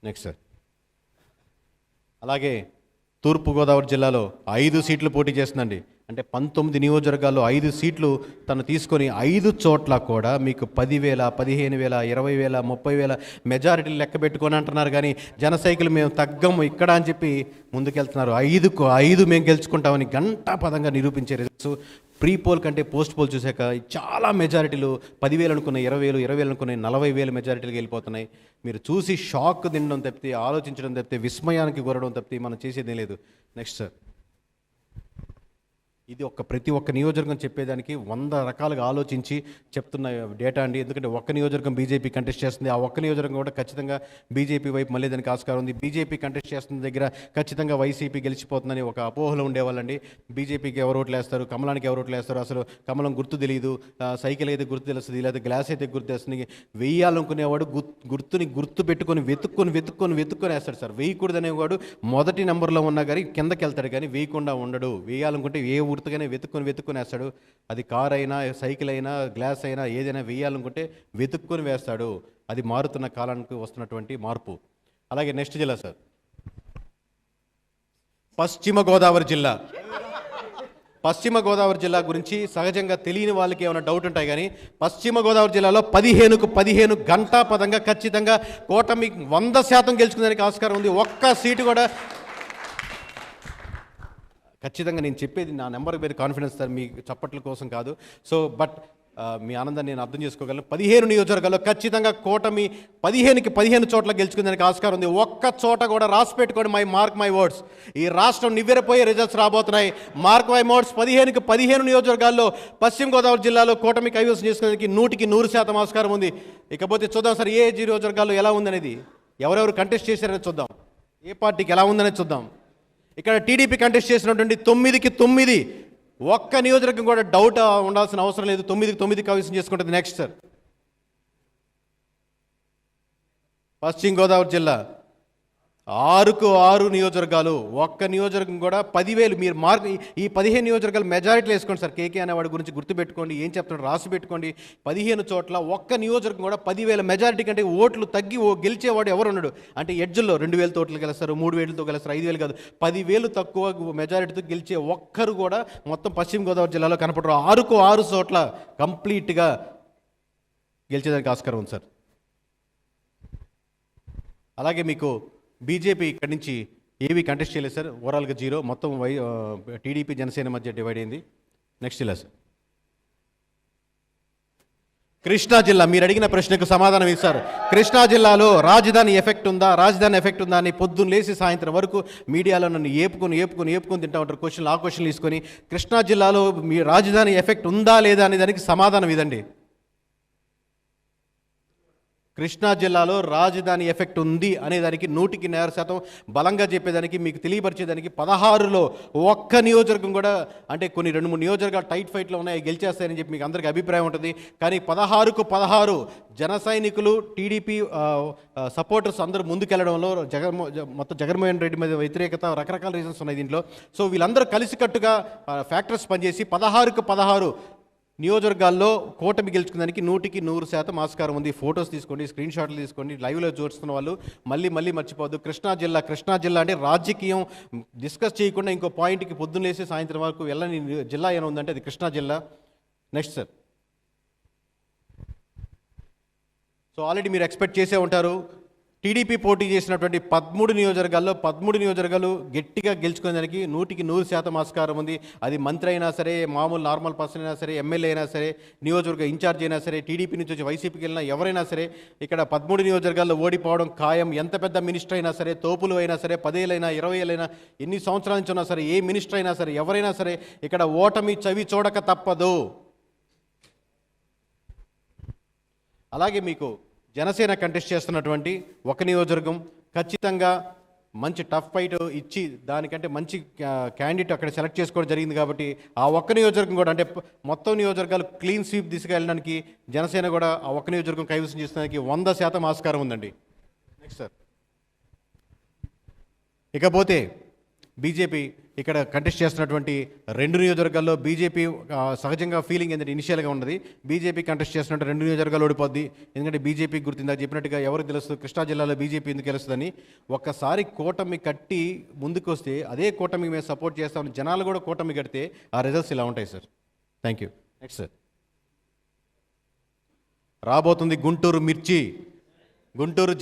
Next sir. అలాగే తూర్పుగోదావరి జిల్లాలో 5 సీట్లు పోటీ చేస్తుందండి. అంటే 19 నియోజకవర్గాల్లో 5 సీట్లు తను తీసుకొని 5 చోట్ల కూడా మీకు 10,000, 15,000, 20,000, 30,000 మెజారిటీలు లెక్క పెట్టుకొని అంటున్నారు. కానీ జనసైకిల్ మేము తగ్గము ఇక్కడ అని చెప్పి ముందుకెళ్తున్నారు. 5కు 5 మేము గెలుచుకుంటామని గంటాపదంగా నిరూపించే రిజల్ట్స్ ప్రీ పోల్ కంటే పోస్ట్ పోల్ చూశాక చాలా మెజారిటీలు 10,000 అనుకున్నాయి, 20,000, 20,000 అనుకున్నాయి, 40,000 మెజారిటీలు వెళ్ళిపోతున్నాయి. మీరు చూసి షాక్ తినడం తప్పితే, ఆలోచించడం తప్పితే, విస్మయానికి గురడం తప్పితే మనం చేసేదేం లేదు. Next sir. ఇది ప్రతి ఒక్క నియోజకవర్గం చెప్పేదానికి 100 రకాలుగా ఆలోచించి చెప్తున్న డేటా అండి. ఎందుకంటే ఒక్క నియోజకవర్గం బీజేపీ కంటెస్ట్ చేస్తుంది, ఆ ఒక్క నియోజకవర్గం కూడా ఖచ్చితంగా బీజేపీ వైపు మళ్ళీ దానికి ఆస్కారం ఉంది. బీజేపీ కంటెస్ట్ చేస్తున్న దగ్గర ఖచ్చితంగా వైసీపీ గెలిచిపోతుందని ఒక అపోహలో ఉండేవాళ్ళండి. బీజేపీకి ఎవరు ఓట్లు వేస్తారు, కమలానికి ఎవరు ఓట్లు వేస్తారు, అసలు కమలం గుర్తు తెలియదు, సైకిల్ అయితే గుర్తు తెలుస్తుంది, లేదా గ్లాస్ అయితే గుర్తు తెలుస్తుంది. వేయాలనుకునేవాడు గుర్తుని గుర్తు పెట్టుకొని వెతుక్కొని వేస్తాడు సార్. వేయకూడదనేవాడు మొదటి నెంబర్లో ఉన్నా కానీ కిందకి వెళ్తాడు, కానీ వేయకుండా ఉండడు. వేయాలనుకుంటే ఏ గుర్తుగానే వెతుక్కొని వేస్తాడు. అది కార్ అయినా, సైకిల్ అయినా, గ్లాస్ అయినా, ఏదైనా వేయాలనుకుంటే వెతుక్కొని వేస్తాడు. అది మారుతున్న కాలానికి వస్తున్నటువంటి మార్పు. అలాగే నెక్స్ట్ జిల్లా సార్, పశ్చిమ గోదావరి జిల్లా. పశ్చిమ గోదావరి జిల్లా గురించి సహజంగా తెలియని వాళ్ళకి ఏమైనా డౌట్ ఉంటాయి. కానీ పశ్చిమ గోదావరి జిల్లాలో 15కు 15 గంటాపదంగా ఖచ్చితంగా కూటమి 100% గెలుచుకునేదానికి ఆస్కారం ఉంది. ఒక్క సీటు కూడా ఖచ్చితంగా నేను చెప్పేది నా నెంబర్ మీద కాన్ఫిడెన్స్ సార్, మీ చప్పట్ల కోసం కాదు. సో బట్ మీ ఆనందాన్ని నేను అర్థం చేసుకోగలను. 15 నియోజకవర్గాల్లో ఖచ్చితంగా కూటమి 15కి 15 చోట్ల గెలుచుకునేందుకు ఆస్కారం ఉంది. ఒక్క చోట కూడా రాసి పెట్టుకోండి, మార్క్ మై వర్డ్స్. ఈ రాష్ట్రం నివ్వెరపోయే రిజల్ట్స్ రాబోతున్నాయి. Mark my words. 15కి 15 నియోజకవర్గాల్లో పశ్చిమ గోదావరి జిల్లాలో కూటమి కైవసం చేసుకునేందుకు 100% ఆస్కారం ఉంది. ఇకపోతే చూద్దాం సార్, ఏ నియోజకవర్గాల్లో ఎలా ఉందనేది, ఎవరెవరు కంటెస్ట్ చేశారనేది చూద్దాం, ఏ పార్టీకి ఎలా ఉందనేది చూద్దాం. ఇక్కడ టీడీపీ కంటెస్ట్ చేసినటువంటి 9కి 9 ఒక్క నియోజకవర్గం కూడా డౌట్ ఉండాల్సిన అవసరం లేదు. 9కి 9 కైవసం చేసుకుంటుంది. నెక్స్ట్ సార్, పశ్చిమ గోదావరి జిల్లా 6కు 6 నియోజకవర్గాలు, ఒక్క నియోజకవర్గం కూడా 10,000. మీరు మార్క్ ఈ 15 నియోజకవర్గాలు మెజారిటీలు వేసుకోండి సార్. కేకే అనేవాడి గురించి గుర్తుపెట్టుకోండి, ఏం చెప్తున్నాడు రాసి పెట్టుకోండి. 15 చోట్ల ఒక్క నియోజకవర్గం కూడా 10,000 మెజారిటీ కంటే ఓట్లు తగ్గి గెలిచేవాడు ఎవరు ఉన్నాడు అంటే ఎడ్జ్లో 2,000 ఓట్లు గెలుస్తారు, 3,000తో గెలుస్తారు, 5,000 కాదు, 10,000 తక్కువ మెజారిటీతో గెలిచే ఒక్కరు కూడా మొత్తం పశ్చిమ గోదావరి జిల్లాలో కనపడరు. 6కు 6 చోట్ల కంప్లీట్గా గెలిచేదానికి ఆస్కారం ఉంది సార్. అలాగే మీకు బీజేపీ ఇక్కడి నుంచి ఏవి కంటెస్ట్ చేయలేదు సార్, ఓవరాల్గా 0. మొత్తం టీడీపీ జనసేన మధ్య డివైడ్ అయింది. నెక్స్ట్ జిల్లా సార్, కృష్ణా జిల్లా. మీరు అడిగిన ప్రశ్నకు సమాధానం ఇస్తారు. కృష్ణా జిల్లాలో రాజధాని ఎఫెక్ట్ ఉందా అని పొద్దున్న లేసి సాయంత్రం వరకు మీడియాలో నన్ను ఏపుకొని తింటా ఉంటారు. ఆ క్వశ్చన్లు తీసుకొని కృష్ణా జిల్లాలో మీ రాజధాని ఎఫెక్ట్ ఉందా లేదా అనే దానికి సమాధానం ఇదండి. కృష్ణా జిల్లాలో రాజధాని ఎఫెక్ట్ ఉంది అనేదానికి 100% బలంగా చెప్పేదానికి, మీకు తెలియపరిచేదానికి 16లో ఒక్క నియోజకవర్గం కూడా, అంటే కొన్ని 2-3 నియోజకవర్గాలు టైట్ ఫైట్లో ఉన్నాయి, గెలిచేస్తాయని చెప్పి మీకు అందరికీ అభిప్రాయం ఉంటుంది. కానీ 16కు 16 జన సైనికులు, టీడీపీ సపోర్టర్స్ అందరూ ముందుకెళ్లడంలో మొత్తం జగన్మోహన్ రెడ్డి మీద వ్యతిరేకత, రకరకాల రీజన్స్ ఉన్నాయి దీంట్లో. సో వీళ్ళందరూ కలిసికట్టుగా ఫ్యాక్టర్స్ పనిచేసి 16కు 16 నియోజకవర్గాల్లో కూటమి గెలుచుకునేదానికి 100% ఆస్కారం ఉంది. ఫొటోస్ తీసుకోండి, స్క్రీన్ షాట్లు తీసుకోండి, లైవ్లో చూస్తున్న వాళ్ళు మళ్ళీ మర్చిపోవద్దు. కృష్ణా జిల్లా అంటే రాజకీయం డిస్కస్ చేయకుండా ఇంకో పాయింట్కి పొద్దున్న లేసి సాయంత్రం వరకు వెళ్ళని జిల్లా ఏమైనా ఉందంటే అది కృష్ణా జిల్లా. నెక్స్ట్ సార్, సో ఆల్రెడీ మీరు ఎక్స్పెక్ట్ చేసే ఉంటారు, టీడీపీ పోటీ చేసినటువంటి 13 నియోజకవర్గాలు గట్టిగా గెలుచుకునేదానికి 100% ఆస్కారం ఉంది. అది మంత్రి అయినా సరే, మామూలు నార్మల్ పర్సన్ అయినా సరే, ఎమ్మెల్యే అయినా సరే, నియోజకవర్గ ఇన్ఛార్జ్ అయినా సరే, టీడీపీ నుంచి వచ్చి వైసీపీకి వెళ్ళినా ఎవరైనా సరే ఇక్కడ 13 నియోజకవర్గాల్లో ఓడిపోవడం ఖాయం. ఎంత పెద్ద మినిస్టర్ అయినా సరే, తోపులు అయినా సరే, 10 ఏళ్ళైనా 20 ఏళ్ళైనా, ఎన్ని సంవత్సరాల నుంచి ఉన్నా సరే, ఏ మినిస్టర్ అయినా సరే, ఎవరైనా సరే ఇక్కడ ఓటమి చవి చూడక తప్పదు. అలాగే మీకు జనసేన కంటెస్ట్ చేస్తున్నటువంటి ఒక నియోజకవర్గం ఖచ్చితంగా మంచి టఫ్ ఫైట్ ఇచ్చి దానికంటే మంచి క్యాండిడేట్ అక్కడ సెలెక్ట్ చేసుకోవడం జరిగింది. కాబట్టి ఆ ఒక్క నియోజకవర్గం కూడా, అంటే మొత్తం నియోజకవర్గాలు క్లీన్ స్వీప్ దిశగా వెళ్ళడానికి జనసేన కూడా ఆ ఒక్క నియోజకవర్గం కైవసం చేసుకోవడానికి 100% ఆస్కారం ఉందండి. నెక్స్ట్ సార్, ఇకపోతే బీజేపీ ఇక్కడ కంటెస్ట్ చేస్తున్నటువంటి 2 నియోజకవర్గాల్లో బీజేపీ సహజంగా ఫీలింగ్ ఏంటంటే ఇనిషియల్గా ఉన్నది బీజేపీ కంటెస్ట్ చేస్తున్నట్టు 2 నియోజకవర్గాలు ఓడిపోద్ది. ఎందుకంటే బీజేపీ గుర్తిందా చెప్పినట్టుగా ఎవరికి తెలుస్తుంది కృష్ణా జిల్లాలో బీజేపీ ఎందుకు గెలుస్తుందని. ఒక్కసారి కూటమి కట్టి ముందుకు వస్తే అదే కూటమి మేము సపోర్ట్ చేస్తామని జనాలు కూడా కూటమి కడితే ఆ రిజల్ట్స్ ఇలా ఉంటాయి sir. Thank you. Next sir, రాబోతుంది గుంటూరు మిర్చి. గుంటూరు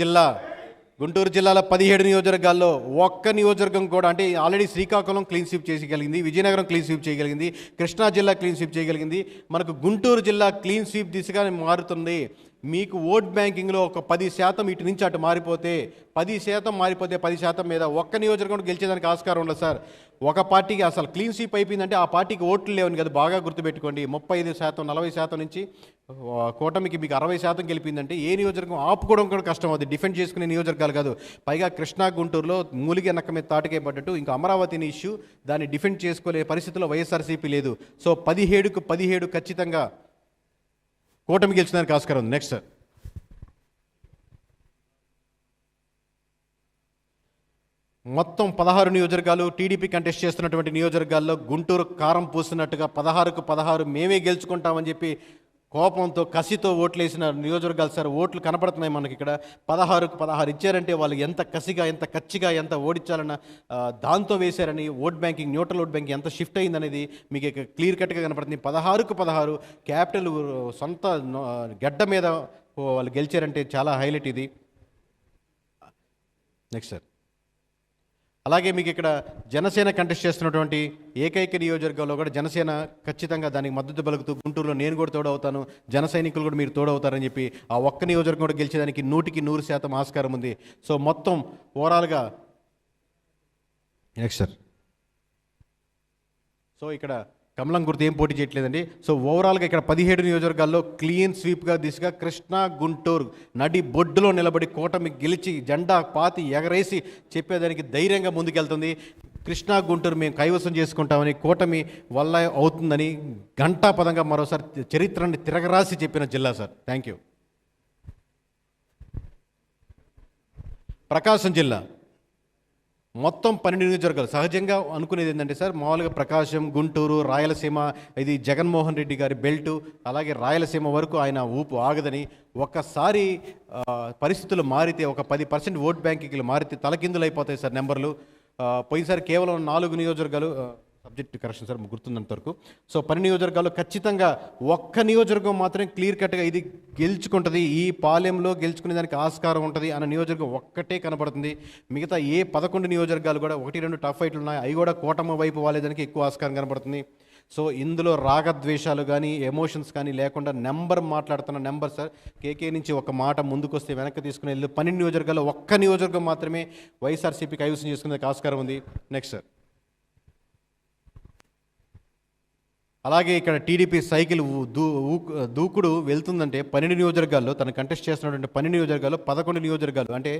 జిల్లాలో 17 నియోజకవర్గాల్లో ఒక్క నియోజకవర్గం కూడా, అంటే ఆల్రెడీ శ్రీకాకుళం క్లీన్ స్వీప్ చేయగలిగింది, విజయనగరం క్లీన్ స్వీప్ చేయగలిగింది, కృష్ణా జిల్లా క్లీన్ స్వీప్ చేయగలిగింది. మనకు గుంటూరు జిల్లా క్లీన్ స్వీప్ దిశగా మారుతుంది. మీకు ఓట్ బ్యాంకింగ్లో ఒక 10% ఇటు నుంచి అటు మారిపోతే 10% మారిపోతే 10% మీద ఒక్క నియోజకవర్గం గెలిచేదానికి ఆస్కారం ఉండదు సార్. ఒక పార్టీకి అసలు క్లీన్ స్వీప్ అయిపోయిందంటే ఆ పార్టీకి ఓట్లు లేవని కదా, బాగా గుర్తుపెట్టుకోండి. 35% 40% నుంచి కూటమికి మీకు 60% గెలిపిందంటే ఏ నియోజకవర్గం ఆపుకోవడం కూడా కష్టం అవుతుంది. డిఫెండ్ చేసుకునే నియోజకవర్గాలు కాదు. పైగా కృష్ణా గుంటూరులో మూలిగే నక్క మీద తాటకే పడ్డట్టు ఇంకా అమరావతిని ఇష్యూ దాన్ని డిఫెండ్ చేసుకోలే పరిస్థితిలో వైఎస్ఆర్సీపీ లేదు. సో 17కు 17 ఖచ్చితంగా కూటమి గెలిచడానికి ఆస్కారం ఉంది. నెక్స్ట్ సార్, మొత్తం 16 నియోజకవర్గాలు టీడీపీ కంటెస్ట్ చేస్తున్నటువంటి నియోజకవర్గాల్లో గుంటూరు కారం పూసినట్టుగా 16కు 16 మేమే గెలుచుకుంటామని చెప్పి కోపంతో కసితో ఓట్లు వేసిన నియోజకవర్గాలు సార్. ఓట్లు కనపడుతున్నాయి మనకి ఇక్కడ. 16కు 16 ఇచ్చారంటే వాళ్ళు ఎంత కసిగా, ఎంత కచ్చిగా, ఎంత ఓడించాలన్న దాంతో వేశారని vote banking, neutral vote banking ఎంత షిఫ్ట్ అయిందనేది మీకు క్లియర్ కట్గా కనపడుతుంది. 16కు 16 క్యాపిటల్ సొంత గడ్డ మీద వాళ్ళు గెలిచారంటే చాలా హైలైట్ ఇది. నెక్స్ట్ సార్, అలాగే మీకు ఇక్కడ జనసేన కంటెస్ట్ చేస్తున్నటువంటి ఏకైక నియోజకవర్గంలో కూడా జనసేన ఖచ్చితంగా దానికి మద్దతు పలుకుతూ గుంటూరులో నేను కూడా తోడవుతాను, జన సైనికులు కూడా మీరు తోడవుతారని చెప్పి ఆ ఒక్క నియోజకవర్గం కూడా గెలిచేదానికి 100% ఆస్కారం ఉంది. సో మొత్తం ఓవరాల్గా నెక్స్ట్ సార్, సో ఇక్కడ కమలం గుర్తు ఏం పోటీ చేయట్లేదండి. సో ఓవరాల్గా ఇక్కడ 17 నియోజకవర్గాల్లో క్లీన్ స్వీప్గా దిశగా కృష్ణా గుంటూరు నడి బొడ్డులో నిలబడి కూటమి గెలిచి జెండా పాతి ఎగరేసి చెప్పేదానికి ధైర్యంగా ముందుకెళ్తుంది. కృష్ణా గుంటూరు మేము కైవసం చేసుకుంటామని, కూటమి వల్ల అవుతుందని ఘంటాపదంగా మరోసారి చరిత్రని తిరగరాసి చెప్పిన జిల్లా సార్. Thank you. ప్రకాశం జిల్లా మొత్తం 12 నియోజకవర్గాలు. సహజంగా అనుకునేది ఏంటంటే సార్, మామూలుగా ప్రకాశం, గుంటూరు, రాయలసీమ ఇది జగన్మోహన్ రెడ్డి గారి బెల్టు, అలాగే రాయలసీమ వరకు ఆయన ఊపు ఆగదని. ఒక్కసారి పరిస్థితులు మారితే ఒక 10% ఓట్ బ్యాంకింగ్లు మారితే తలకిందులు అయిపోతాయి సార్ నెంబర్లు. పోయినసారి కేవలం 4 నియోజకవర్గాలు, సబ్జెక్ట్ కరెక్షన్ సార్ గుర్తున్నంత వరకు. సో 12 నియోజకవర్గాల్లో ఖచ్చితంగా ఒక్క నియోజకవర్గం మాత్రం క్లియర్ కట్గా ఇది గెలుచుకుంటుంది, ఈ పాలెంలో గెలుచుకునే దానికి ఆస్కారం ఉంటుంది అన్న నియోజకవర్గం ఒక్కటే కనపడుతుంది. మిగతా ఏ 11 నియోజకవర్గాలు కూడా 1-2 టఫ్ ఫైట్లు ఉన్నాయి, అవి కూడా కూటమి వైపు వాళ్ళేదానికి ఎక్కువ ఆస్కారం కనపడుతుంది. సో ఇందులో రాగద్వేషాలు కానీ ఎమోషన్స్ కానీ లేకుండా నెంబర్ మాట్లాడుతున్న నెంబర్ సార్. కేకే నుంచి ఒక మాట ముందుకు వస్తే వెనక్కి తీసుకుని వెళ్ళి 12 నియోజకవర్గాల్లో ఒక్క నియోజకవర్గం మాత్రమే వైఎస్ఆర్సీపీ కైవసం చేసుకునేందుకు ఆస్కారం ఉంది. నెక్స్ట్ సార్, అలాగే ఇక్కడ టీడీపీ సైకిల్ దూకుడు వెళ్తుందంటే 12 నియోజకవర్గాల్లో తను కంటెస్ట్ చేస్తున్నటువంటి 12 నియోజకవర్గాల్లో 11 నియోజకవర్గాలు అంటే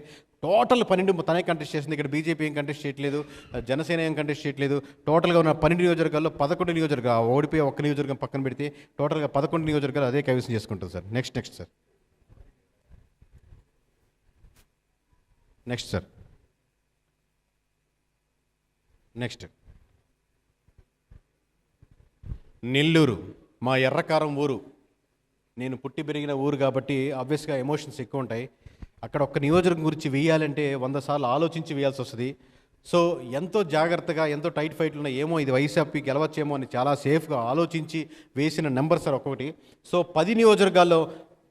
టోటల్ 12 తనే కంటెస్ట్ చేస్తుంది. ఇక్కడ బీజేపీ ఏం కంటెస్ట్ చేయట్లేదు, జనసేన ఏం కంటెస్ట్ చేయట్లేదు. టోటల్గా ఉన్న 12 నియోజకవర్గాల్లో 11 నియోజకవర్గాలు ఓడిపోయి ఒక్క నియోజకవర్గం పక్కన పెడితే టోటల్గా 11 నియోజకవర్గాలు అదే కైవసం చేసుకుంటుంది sir. Next sir, next Nellore మా ఎర్రకారం ఊరు. నేను పుట్టి పెరిగిన ఊరు కాబట్టి ఆబ్వియస్గా ఎమోషన్స్ ఎక్కువ ఉంటాయి. అక్కడ ఒక్క నియోజకవర్గం గురించి వేయాలంటే 100 సార్లు ఆలోచించి వేయాల్సి వస్తుంది. సో ఎంతో జాగ్రత్తగా, ఎంతో టైట్ ఫైట్లు ఉన్నాయి, ఏమో ఇది వైసీపీ గెలవచ్చేమో అని చాలా సేఫ్గా ఆలోచించి వేసిన నెంబర్ సార్ ఒక్కొక్కటి. సో 10 నియోజకవర్గాల్లో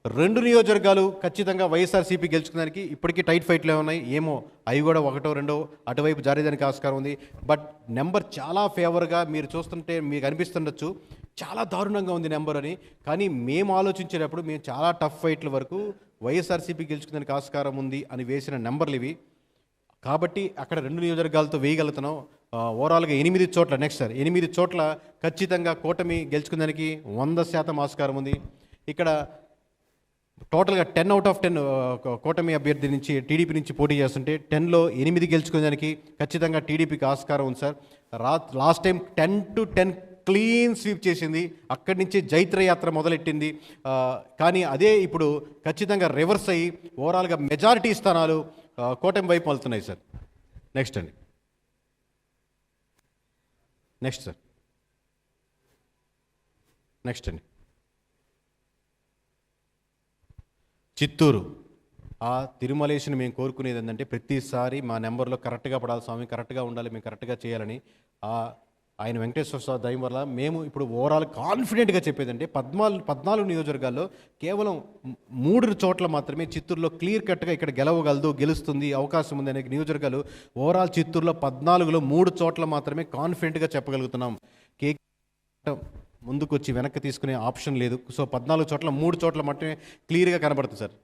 2 నియోజకవర్గాలు ఖచ్చితంగా వైఎస్ఆర్సీపీ గెలుచుకోవడానికి ఇప్పటికీ టైట్ ఫైట్లు ఉన్నాయి, ఏమో అవి కూడా 1-2 అటువైపు జారేదానికి ఆస్కారం ఉంది. బట్ నెంబర్ చాలా ఫేవర్గా మీరు చూస్తుంటే మీకు అనిపిస్తుండొచ్చు చాలా దారుణంగా ఉంది నెంబర్ అని. కానీ మేము ఆలోచించేటప్పుడు మేము చాలా టఫ్ ఫైట్ల వరకు వైఎస్ఆర్సీపీ గెలుచుకోవడానికి ఆస్కారం ఉంది అని వేసిన నెంబర్లు ఇవి. కాబట్టి అక్కడ 2 నియోజకవర్గాలతో వేయగలుగుతున్నాం. ఓవరాల్గా 8 చోట్ల నెక్స్ట్ సార్ 8 చోట్ల ఖచ్చితంగా కూటమి గెలుచుకోవడానికి 100% ఆస్కారం ఉంది. ఇక్కడ టోటల్గా 10 out of 10 కూటమి అభ్యర్థి నుంచి టీడీపీ నుంచి పోటీ చేస్తుంటే 10లో 8 గెలుచుకోవడానికి ఖచ్చితంగా టీడీపీకి ఆస్కారం ఉంది sir. Last time 10-10 clean sweep చేసింది, అక్కడి నుంచి జైత్రయాత్ర మొదలెట్టింది. కానీ అదే ఇప్పుడు ఖచ్చితంగా రివర్స్ అయ్యి ఓవరాల్గా మెజారిటీ స్థానాలు కూటమి వైపు వెళ్తున్నాయి సార్. నెక్స్ట్ అండి, నెక్స్ట్ సార్, నెక్స్ట్ అండి. చిత్తూరు. ఆ తిరుమలేశుని మేము కోరుకునేది ఏంటంటే ప్రతిసారి మా నెంబర్లో కరెక్ట్గా పడాలి స్వామి, కరెక్ట్గా ఉండాలి, మేము కరెక్ట్గా చేయాలని ఆయన వెంకటేశ్వర స్వామి దయం వల్ల మేము ఇప్పుడు ఓవరాల్ కాన్ఫిడెంట్గా చెప్పేదంటే 14 నియోజకవర్గాల్లో కేవలం 3 చోట్ల మాత్రమే చిత్తూరులో క్లియర్ కట్గా ఇక్కడ గెలుస్తుంది అవకాశం ఉంది అనే నియోజకవర్గాలు ఓవరాల్ చిత్తూరులో 14లో 3 చోట్ల మాత్రమే కాన్ఫిడెంట్గా చెప్పగలుగుతున్నాం. కేక్ ముందుకు వచ్చి వెనక్కి తీసుకునే ఆప్షన్ లేదు. సో 14 చోట్ల 3 చోట్ల మాత్రమే క్లియర్గా కనబడుతుంది సార్.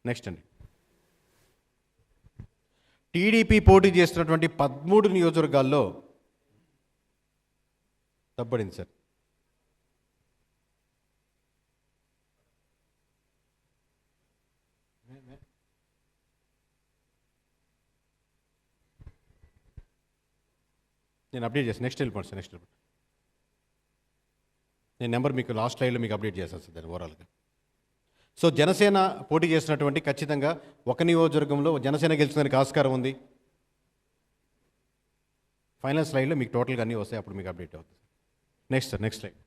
నెక్స్ట్ అండి, టీడీపీ పోటీ చేస్తున్నటువంటి 13 నియోజకవర్గాల్లో తప్పబడింది సార్. నేను అప్డేట్ చేస్తాను. నెక్స్ట్ వెళ్ళిపోండి సార్, నెక్స్ట్ వెళ్ళిపోండి. నేను నెంబర్ మీకు లాస్ట్ స్లైడ్లో మీకు అప్డేట్ చేస్తాను సార్ దాన్ని ఓవరాల్గా. సో జనసేన పోటీ చేసినటువంటి ఖచ్చితంగా ఒక నియోజకవర్గంలో జనసేన గెలుచుకోవడానికి ఆస్కారం ఉంది. ఫైనల్ స్లైడ్లో మీకు టోటల్గా అన్నీ వస్తాయి, అప్పుడు మీకు అప్డేట్ అవుతుంది. Next sir, next slide.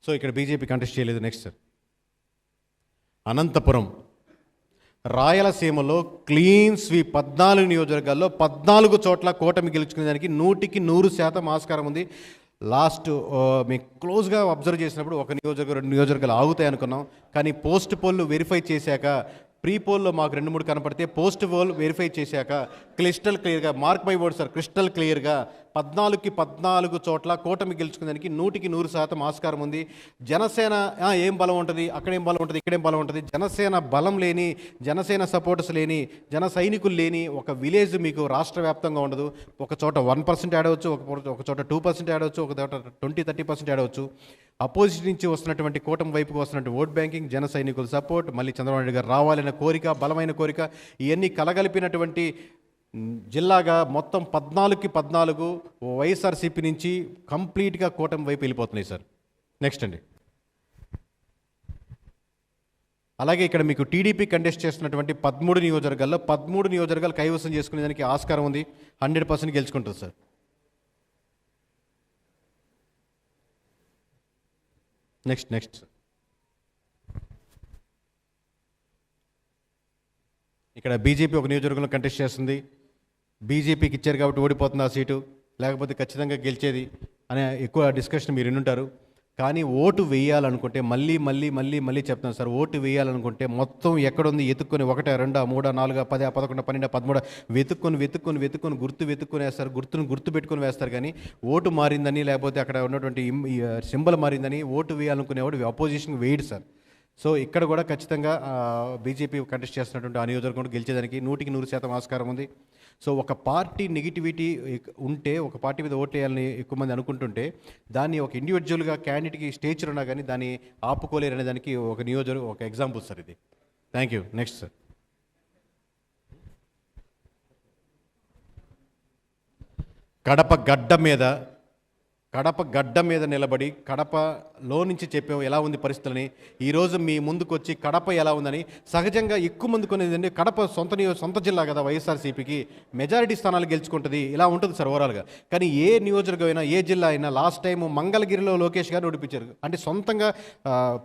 So ఇక్కడ బీజేపీ కంటెస్ట్ చేయలేదు. Next sir, Anantapur. రాయలసీమలో క్లీన్ స్వీప్ 14 నియోజకవర్గాల్లో 14 చోట్ల కూటమి గెలుచుకునేదానికి 100% ఆస్కారం ఉంది. లాస్ట్ మీకు క్లోజ్గా అబ్జర్వ్ చేసినప్పుడు ఒక నియోజకవర్గం 2 నియోజకవర్గాలు ఆగుతాయి అనుకున్నాం, కానీ పోస్ట్ పోల్ వెరిఫై చేశాక ప్రీ పోల్లో మాకు 2-3 కనపడితే పోస్ట్ పోల్ వెరిఫై చేశాక క్లిస్టల్ క్లియర్గా mark by word sir, crystal క్లియర్గా 14కి 14 చోట్ల కూటమి గెలుచుకునేదానికి 100% ఆస్కారం ఉంది. జనసేన ఏం బలం ఉంటుంది, అక్కడేం బలం ఉంటుంది, ఇక్కడేం బలం ఉంటుంది. జనసేన బలం లేని, జనసేన సపోర్టర్స్ లేని, జన సైనికులు లేని ఒక విలేజ్ మీకు రాష్ట్ర వ్యాప్తంగా ఉండదు. ఒక చోట 1% యాడ్ అవ్వచ్చు, ఒక చోట 2% యాడ్ అవ్వచ్చు, ఒక చోట 20-30% యాడ్ అవ్వచ్చు. అపోజిట్ నుంచి వస్తున్నటువంటి కూటమి వైపుకు వస్తున్నటువంటి ఓట్ బ్యాంకింగ్, జన సైనికుల సపోర్ట్, మళ్ళీ చంద్రబాబు నాయుడు గారు రావాలనే కోరిక, బలమైన కోరిక, ఇవన్నీ కలగలిపినటువంటి జిల్లాగా మొత్తం 14కి 14 వైఎస్ఆర్సీపీ నుంచి కంప్లీట్గా కూటమి వైపు వెళ్ళిపోతున్నాయి సార్. నెక్స్ట్ అండి, అలాగే ఇక్కడ మీకు టీడీపీ కంటెస్ట్ చేస్తున్నటువంటి 13 నియోజకవర్గాల్లో 13 నియోజకవర్గాలు కైవసం చేసుకునేదానికి ఆస్కారం ఉంది. 100% గెలుచుకుంటుంది సార్. నెక్స్ట్ ఇక్కడ బీజేపీ ఒక నియోజకవర్గంలో కంటెస్ట్ చేస్తుంది. బీజేపీకి ఇచ్చారు కాబట్టి ఓడిపోతుంది ఆ సీటు, లేకపోతే ఖచ్చితంగా గెలిచేది అనే ఎక్కువ డిస్కషన్ మీరు వినుంటారు. కానీ ఓటు వేయాలనుకుంటే మళ్ళీ చెప్తాను సార్, ఓటు వేయాలనుకుంటే మొత్తం ఎక్కడుంది ఎత్తుక్కొని 1, 2, 3, 4, 10, 11, 12, 13 వెతుక్కొని గుర్తు వేస్తారు. గుర్తు పెట్టుకొని వేస్తారు. కానీ ఓటు మారిందని లేకపోతే అక్కడ ఉన్నటువంటి సింబల్ మారిందని ఓటు వేయాలనుకునేవాడు అపోజిషన్ వేయడు సార్. సో ఇక్కడ కూడా ఖచ్చితంగా బీజేపీ కంటెస్ట్ చేస్తున్నటువంటి ఆ నియోజకవర్గం గెలిచేదానికి 100% ఆస్కారం ఉంది. సో ఒక పార్టీ నెగిటివిటీ ఉంటే, ఒక పార్టీ మీద ఓటు వేయాలని ఎక్కువ మంది అనుకుంటుంటే, దాన్ని ఒక ఇండివిజువల్గా క్యాండిడేట్కి స్టేచర్ ఉన్నా కానీ దాన్ని ఆపుకోలేరు అనే దానికి ఒక ఎగ్జాంపుల్ సార్ ఇది. Thank you. Next sir, Kadapa గడ్డ మీద నిలబడి కడపలో నుంచి చెప్పాము ఎలా ఉంది పరిస్థితులని. ఈరోజు మీ ముందుకు వచ్చి కడప ఎలా ఉందని సహజంగా ఎక్కువ మంది కొనేది కడప సొంత జిల్లా కదా వైఎస్ఆర్సీపీకి, మెజారిటీ స్థానాలు గెలుచుకుంటుంది, ఇలా ఉంటుంది సార్ ఓవరాల్గా. కానీ ఏ నియోజకవర్గం అయినా, ఏ జిల్లా అయినా లాస్ట్ టైం మంగళగిరిలో లోకేష్ గారు ఓడిపించారు. అంటే సొంతంగా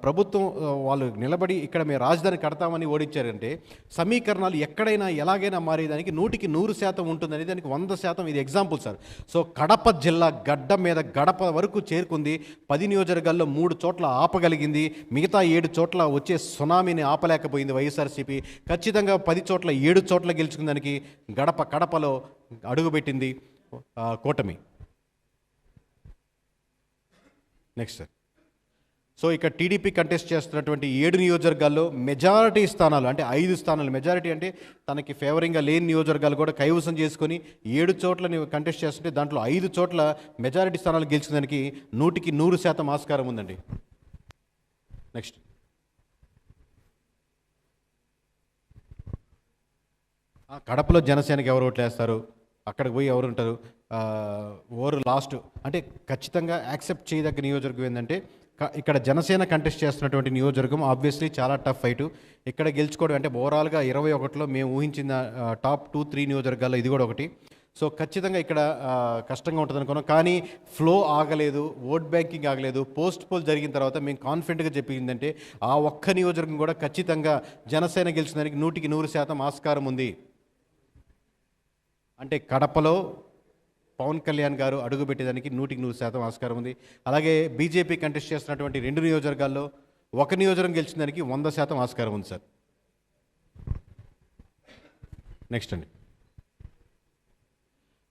ప్రభుత్వం వాళ్ళు నిలబడి ఇక్కడ మేము రాజధాని కడతామని ఓడించారంటే సమీకరణాలు ఎక్కడైనా ఎలాగైనా మారేదానికి 100% ఉంటుందని దానికి 100% ఇది ఎగ్జాంపుల్ సార్. సో కడప జిల్లా గడ్డ మీద గడప వరకు చేరుకుంది. 10 నియోజకవర్గాల్లో 3 చోట్ల ఆపగలిగింది. మిగతా 7 చోట్ల వచ్చే సునామీని ఆపలేకపోయింది వైఎస్ఆర్సీపీ. ఖచ్చితంగా 10 చోట్ల 7 చోట్ల గెలుచుకుందానికి కడపలో అడుగుపెట్టింది కూటమి. నెక్స్ట్ సార్, సో ఇక్కడ టీడీపీ కంటెస్ట్ చేస్తున్నటువంటి 7 నియోజకవర్గాల్లో మెజారిటీ స్థానాలు అంటే 5 స్థానాలు, మెజారిటీ అంటే తనకి ఫేవరింగ్గా లేని నియోజకవర్గాలు కూడా కైవసం చేసుకొని 7 చోట్ల కంటెస్ట్ చేస్తుంటే దాంట్లో 5 చోట్ల మెజారిటీ స్థానాలు గెలిచేదానికి 100% ఆస్కారం ఉందండి. నెక్స్ట్, కడపలో జనసేనకి ఎవరు ఓట్లు వేస్తారు, అక్కడికి పోయి ఎవరు ఉంటారు, ఓరు లాస్ట్ అంటే ఖచ్చితంగా యాక్సెప్ట్ చేయదగ్గ నియోజకవర్గం ఏంటంటే ఇక్కడ జనసేన కంటెస్ట్ చేస్తున్నటువంటి నియోజకవర్గం ఆబ్వియస్లీ చాలా టఫ్ ఫైట్. ఇక్కడ గెలుచుకోవడం అంటే ఓవరాల్గా 21లో మేము ఊహించిన టాప్ 2-3 నియోజకవర్గాల్లో ఇది కూడా ఒకటి. సో ఖచ్చితంగా ఇక్కడ కష్టంగా ఉంటుంది అనుకున్నాం, కానీ ఫ్లో ఆగలేదు, ఓట్ బ్యాంకింగ్ ఆగలేదు. పోస్ట్ పోల్ జరిగిన తర్వాత మేము కాన్ఫిడెంట్గా చెప్పిందంటే ఆ ఒక్క నియోజకవర్గం కూడా ఖచ్చితంగా జనసేన గెలిచినదానికి 100% ఆస్కారం ఉంది. అంటే కడపలో పవన్ కళ్యాణ్ గారు అడుగుపెట్టేదానికి 100% ఆస్కారం ఉంది. అలాగే బీజేపీ కంటెస్ట్ చేస్తున్నటువంటి 2 నియోజకవర్గాల్లో ఒక నియోజకవర్గం గెలిచిన దానికి 100% ఆస్కారం ఉంది సార్. నెక్స్ట్ అండి,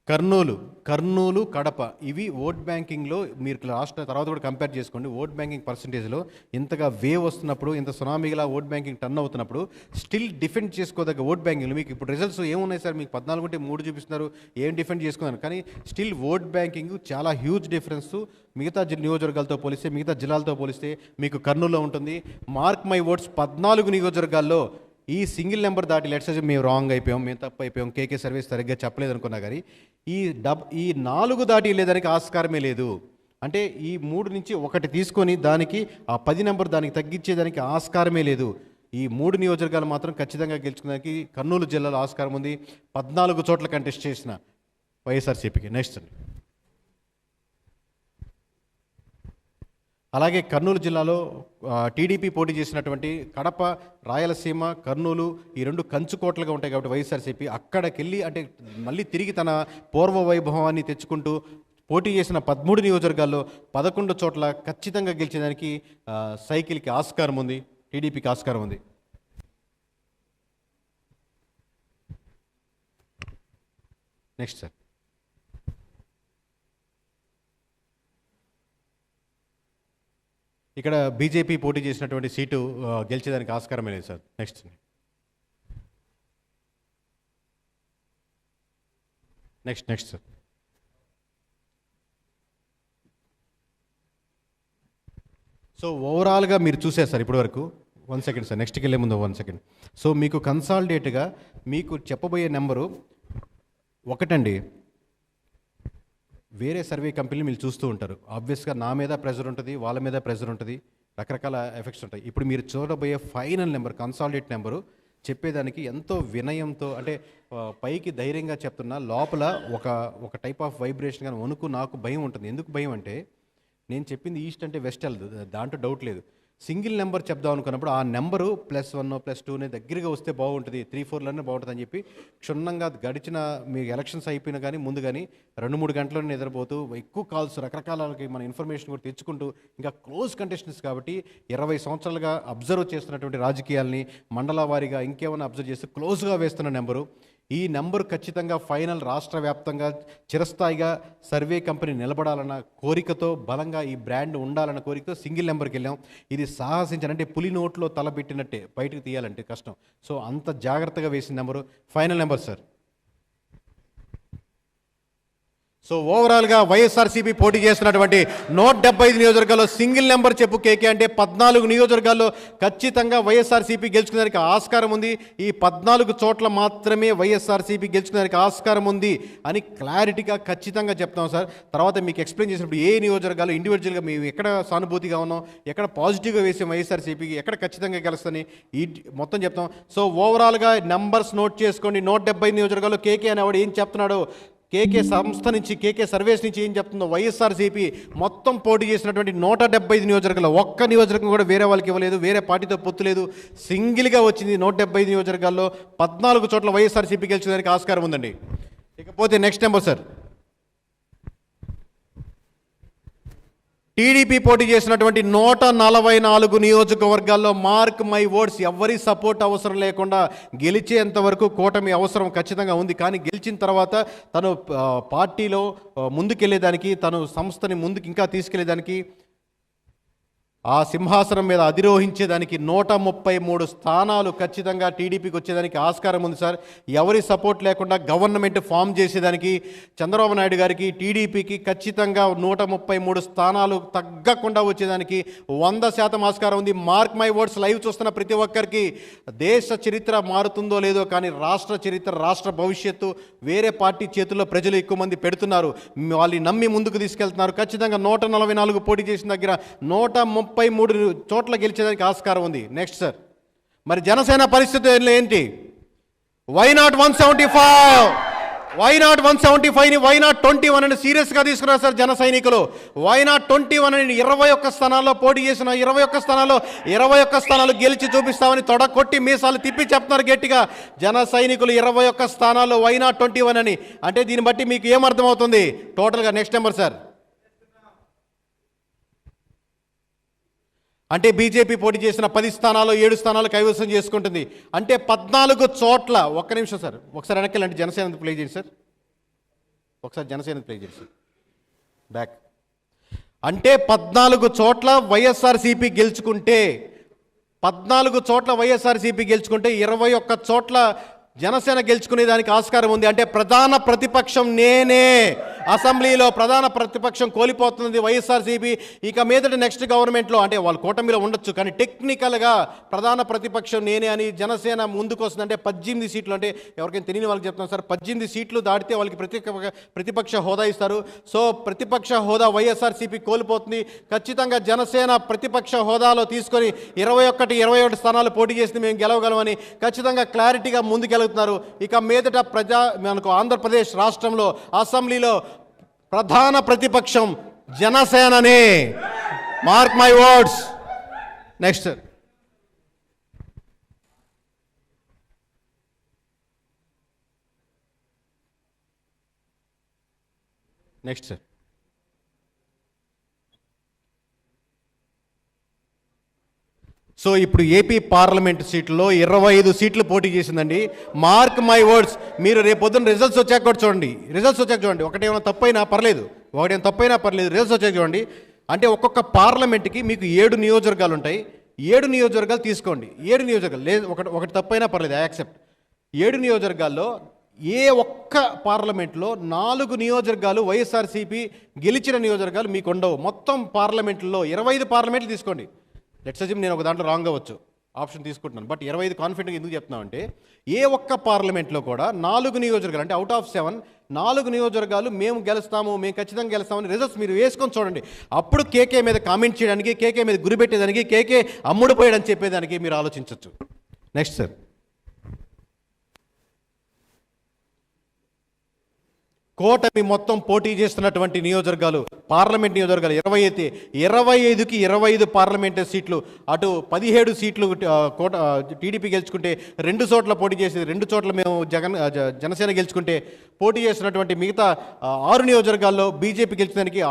కర్నూలు, కడప, ఇవి ఓట్ బ్యాంకింగ్లో మీరు రాష్ట్ర తర్వాత కూడా కంపేర్ చేసుకోండి. ఓట్ బ్యాంకింగ్ పర్సంటేజ్లో ఇంతగా వేవ్ వస్తున్నప్పుడు, ఇంత సునామీగా ఓట్ బ్యాంకింగ్ టర్న్ అవుతున్నప్పుడు స్టిల్ డిఫెండ్ చేసుకోదగ్గ ఓట్ బ్యాంకింగ్లో మీకు ఇప్పుడు రిజల్ట్స్ ఏమున్నాయి సార్? మీకు 14 ఉంటే 3 చూపిస్తున్నారు, ఏం డిఫెండ్ చేసుకున్నారు? కానీ స్టిల్ ఓట్ బ్యాంకింగ్ చాలా హ్యూజ్ డిఫరెన్స్ మిగతా నియోజకవర్గాలతో పోలిస్తే, మిగతా జిల్లాలతో పోలిస్తే మీకు కర్నూలులో ఉంటుంది. మార్క్ మై ఓట్స్ 14 నియోజకవర్గాల్లో ఈ సింగిల్ నెంబర్ దాటి లెట్స్ మేము రాంగ్ అయిపోయాం, మేము తప్పు అయిపోయాం, కేకే సర్వీస్ సరిగ్గా చెప్పలేదు అనుకున్నా, కానీ ఈ 4 దాటి వెళ్ళేదానికి ఆస్కారమే లేదు. అంటే ఈ 3 నుంచి 1 తీసుకొని దానికి ఆ 10 నెంబర్ దానికి తగ్గించేదానికి ఆస్కారమే లేదు. ఈ 3 నియోజకవర్గాలు మాత్రం ఖచ్చితంగా గెలుచుకోవడానికి కర్నూలు జిల్లాలో ఆస్కారం ఉంది. 14 చోట్ల కంటెస్ట్ చేసిన వైఎస్ఆర్సీపీకి. నెక్స్ట్ అండి, అలాగే కర్నూలు జిల్లాలో టీడీపీ పోటీ చేసినటువంటి కడప, రాయలసీమ, కర్నూలు ఈ 2 కంచుకోట్లుగా ఉంటాయి కాబట్టి వైఎస్ఆర్సీపీ అక్కడికి వెళ్ళి అంటే మళ్ళీ తిరిగి తన పూర్వ వైభవాన్ని తెచ్చుకుంటూ పోటీ చేసిన 13 నియోజకవర్గాల్లో 11 చోట్ల ఖచ్చితంగా గెలిచేదానికి సైకిల్కి ఆస్కారం ఉంది, టీడీపీకి ఆస్కారం ఉంది. నెక్స్ట్ సార్, ఇక్కడ బీజేపీ పోటీ చేసినటువంటి సీటు గెలిచేదానికి ఆస్కారమే లేదు సార్. నెక్స్ట్ సార్, సో ఓవరాల్గా మీరు చూసారు సార్ ఇప్పటివరకు. 1 సెకండ్ సార్, నెక్స్ట్కి వెళ్ళే ముందు 1 సెకండ్. సో మీకు కన్సాలిడేట్గా మీకు చెప్పబోయే నెంబరు ఒకటండి. వేరే సర్వే కంపెనీలు మీరు చూస్తూ ఉంటారు, ఆబ్వియస్గా నా మీద ప్రెజర్ ఉంటుంది, వాళ్ళ మీద ప్రెజర్ ఉంటుంది, రకరకాల ఎఫెక్ట్స్ ఉంటాయి. ఇప్పుడు మీరు చూడబోయే ఫైనల్ నెంబర్, కన్సాలిడేట్ నెంబరు చెప్పేదానికి ఎంతో వినయంతో, అంటే పైకి ధైర్యంగా చెప్తున్నా, లోపల ఒక టైప్ ఆఫ్ వైబ్రేషన్ కానీ వణుకు, నాకు భయం ఉంటుంది. ఎందుకు భయం అంటే నేను చెప్పింది ఈస్ట్ అంటే వెస్ట్ వెళ్ళదు, దాంట్లో డౌట్ లేదు. సింగిల్ నెంబర్ చెప్దాం అనుకున్నప్పుడు ఆ నెంబరు +1 +2 దగ్గరగా వస్తే బాగుంటుంది, 3-4లోనే బాగుంటుంది అని చెప్పి క్షుణ్ణంగా గడిచిన మీ ఎలక్షన్స్ అయిపోయినా కానీ ముందు కానీ 2-3 గంటల్లోనే నిద్రపోతూ ఎక్కువ కాల్స్ రకరకాలకి మన ఇన్ఫర్మేషన్ కూడా తెచ్చుకుంటూ ఇంకా క్లోజ్ కంటెస్టెంట్స్ కాబట్టి 20 సంవత్సరాలుగా అబ్జర్వ్ చేస్తున్నటువంటి రాజకీయాల్ని మండల వారీగా ఇంకేమైనా అబ్జర్వ్ చేస్తూ క్లోజ్గా వేస్తున్న నెంబరు. ఈ నెంబర్ ఖచ్చితంగా ఫైనల్ రాష్ట్ర వ్యాప్తంగా చిరస్థాయిగా సర్వే కంపెనీ నిలబడాలన్న కోరికతో, బలంగా ఈ బ్రాండ్ ఉండాలన్న కోరికతో సింగిల్ నెంబర్కి వెళ్ళాం. ఇది సాహసించాలంటే పులి నోట్లో తలబెట్టినట్టే, బయటకు తీయాలంటే కష్టం. సో అంత జాగ్రత్తగా వేసిన number final number sir. So ఓవరాల్గా వైఎస్ఆర్సీపీ పోటీ చేస్తున్నటువంటి 175 నియోజకవర్గాల్లో సింగిల్ నెంబర్ చెప్పు కేకే అంటే 14 నియోజకవర్గాల్లో ఖచ్చితంగా వైఎస్ఆర్సీపీ గెలుచుకునేదానికి ఆస్కారం ఉంది. ఈ 14 చోట్ల మాత్రమే వైఎస్ఆర్సీపీ గెలుచుకునేదానికి ఆస్కారం ఉంది అని క్లారిటీగా ఖచ్చితంగా చెప్తాం సార్. తర్వాత మీకు ఎక్స్ప్లెయిన్ చేసినప్పుడు ఏ నియోజకవర్గాలు ఇండివిజువల్గా మేము ఎక్కడ సానుభూతిగా ఉన్నాం, ఎక్కడ పాజిటివ్గా వేసాం వైఎస్ఆర్సీపీకి, ఎక్కడ ఖచ్చితంగా గెలుస్తుంది ఈ మొత్తం చెప్తాం. సో ఓవరాల్గా నెంబర్స్ నోట్ చేసుకోండి. 175 నియోజకవర్గాల్లో కేకే అనేవాడు ఏం చెప్తున్నాడో, కేకే సంస్థ నుంచి, కేకే సర్వేస్ నుంచి ఏం చెప్తుందో, వైఎస్ఆర్సీపీ మొత్తం పోటీ చేసినటువంటి 175 నియోజకవర్గాల్లో ఒక్క నియోజకవర్గం కూడా వేరే వాళ్ళకి ఇవ్వలేదు, వేరే పార్టీతో పొత్తు లేదు, సింగిల్గా వచ్చింది. 175 నియోజకవర్గాల్లో 14 చోట్ల వైఎస్ఆర్సీపీ గెలిచేదానికి ఆస్కారం ఉందండి. ఇకపోతే నెక్స్ట్ నెంబర్ సార్, టీడీపీ పోటీ చేసినటువంటి 144 నియోజకవర్గాల్లో మార్క్ మై ఓట్స్ ఎవరి సపోర్ట్ అవసరం లేకుండా గెలిచేంత వరకు కూటమి అవసరం ఖచ్చితంగా ఉంది. కానీ గెలిచిన తర్వాత తను పార్టీలో ముందుకెళ్ళేదానికి, తను సంస్థని ముందుకు ఇంకా తీసుకెళ్లేదానికి ఆ సింహాసనం మీద అధిరోహించేదానికి 133 స్థానాలు ఖచ్చితంగా టీడీపీకి వచ్చేదానికి ఆస్కారం ఉంది సార్. ఎవరి సపోర్ట్ లేకుండా గవర్నమెంట్ ఫామ్ చేసేదానికి చంద్రబాబు నాయుడు గారికి టీడీపీకి ఖచ్చితంగా 133 స్థానాలు తగ్గకుండా వచ్చేదానికి 100% ఆస్కారం ఉంది. Mark my words. లైవ్ చూస్తున్న ప్రతి ఒక్కరికి దేశ చరిత్ర మారుతుందో లేదో కానీ రాష్ట్ర చరిత్ర, రాష్ట్ర భవిష్యత్తు వేరే పార్టీ చేతుల్లో ప్రజలు ఎక్కువ మంది పెడుతున్నారు. వాళ్ళని నమ్మి ముందుకు తీసుకెళ్తున్నారు. ఖచ్చితంగా 144 పోటీ చేసిన దగ్గర 133 చోట్ల గెలిచేదానికి ఆస్కారం ఉంది. నెక్స్ట్ సార్, మరి జనసేన పరిస్థితి ఏంటి? Why not 175? వై నాట్ 175ని వై నాట్ 21 అని సీరియస్గా తీసుకున్నారు సార్ జన సైనికులు. వై నాట్ 21 అని 21 స్థానాల్లో పోటీ చేసిన 21 స్థానాలు గెలిచి చూపిస్తామని తొడకొట్టి మీసాలు తిప్పి చెప్తున్నారు గట్టిగా జన సైనికులు. 21 స్థానాల్లో వై నాట్ 21 అని అంటే దీన్ని బట్టి మీకు ఏమర్థమవుతుంది టోటల్గా? Next number sir. అంటే బీజేపీ పోటీ చేసిన 10 స్థానాలు 7 స్థానాలు కైవసం చేసుకుంటుంది. అంటే 14 చోట్ల. ఒక్క నిమిషం సార్, ఒకసారి వెనక్కి అంటే జనసేన ప్లే చేయండి సార్. ఒకసారి జనసేన ప్లే చేయండి సార్. బ్యాక్. అంటే 14 చోట్ల వైఎస్ఆర్సీపీ గెలుచుకుంటే 21 చోట్ల జనసేన గెలుచుకునేదానికి ఆస్కారం ఉంది. అంటే ప్రధాన ప్రతిపక్షం నేనే. అసెంబ్లీలో ప్రధాన ప్రతిపక్షం కోల్పోతున్నది వైఎస్ఆర్సీపీ. ఇక మీదట నెక్స్ట్ గవర్నమెంట్లో అంటే వాళ్ళు కూటమిలో ఉండొచ్చు కానీ టెక్నికల్గా ప్రధాన ప్రతిపక్షం నేనే అని జనసేన ముందుకు వస్తుంది. అంటే 18 సీట్లు. అంటే ఎవరికైనా తెలియని వాళ్ళకి చెప్తున్నాను సార్, 18 సీట్లు దాటితే వాళ్ళకి ప్రతిపక్ష హోదా ఇస్తారు. సో ప్రతిపక్ష హోదా వైఎస్ఆర్సీపీ కోల్పోతుంది. ఖచ్చితంగా జనసేన ప్రతిపక్ష హోదాలో తీసుకొని 21 స్థానాలు పోటీ చేసింది, మేము గెలవగలమని ఖచ్చితంగా క్లారిటీగా ముందుకెళ్తున్నారు. ఇక మీదట మనకు ఆంధ్రప్రదేశ్ రాష్ట్రంలో అసెంబ్లీలో ప్రధాన ప్రతిపక్షం జనసేననే. Mark my words. Next sir. Next sir. So ఇప్పుడు ఏపీ పార్లమెంట్ సీట్లో 25 సీట్లు పోటీ చేసిందండి. Mark my words. మీరు రేపు పొద్దున్న రిజల్ట్స్ వచ్చాక కూడా చూడండి. ఒకటేమైనా తప్పైనా పర్లేదు, రిజల్ట్స్ వచ్చాక చూడండి. అంటే ఒక్కొక్క పార్లమెంట్కి మీకు 7 నియోజకవర్గాలు ఉంటాయి. 7 నియోజకవర్గాలు తీసుకోండి. 7 నియోజకవర్గాలు లేదు, ఒకటి తప్పైనా పర్లేదు, ఐ యాక్సెప్ట్. 7 నియోజకవర్గాల్లో ఏ ఒక్క పార్లమెంట్లో 4 నియోజకవర్గాలు వైఎస్ఆర్సీపీ గెలిచిన నియోజకవర్గాలు మీకు ఉండవు. మొత్తం పార్లమెంట్లో 25 పార్లమెంట్లు తీసుకోండి. లెట్స్ అజ్యూమ్ నేను ఒక దాంట్లో రాంగ్ అవ్వచ్చు, ఆప్షన్ తీసుకుంటున్నాను. బట్ 25 కాన్ఫిడెంట్గా ఎందుకు చెప్తున్నాం అంటే ఏ ఒక్క పార్లమెంట్లో కూడా 4 నియోజకవర్గాలు అంటే అవుట్ ఆఫ్ 7 4 నియోజకవర్గాలు మేము ఖచ్చితంగా గెలుస్తామని రిజల్ట్స్ మీరు వేసుకొని చూడండి. అప్పుడు కేకే మీద కామెంట్ చేయడానికి, కేకే మీద గురిపెట్టేదానికి, కేకే అమ్ముడు పోయాడని చెప్పేదానికి మీరు ఆలోచించవచ్చు. Next sir. కూటమి మొత్తం పోటీ చేస్తున్నటువంటి నియోజకవర్గాలు, పార్లమెంట్ నియోజకవర్గాలు 25కి 25 పార్లమెంట్ సీట్లు. అటు 17 సీట్లు టీడీపీ గెలుచుకుంటే 2 చోట్ల పోటీ చేసేది, 2 చోట్ల మేము జనసేన గెలుచుకుంటే పోటీ చేస్తున్నటువంటి మిగతా 6 నియోజకవర్గాల్లో బీజేపీ గెలిచడానికి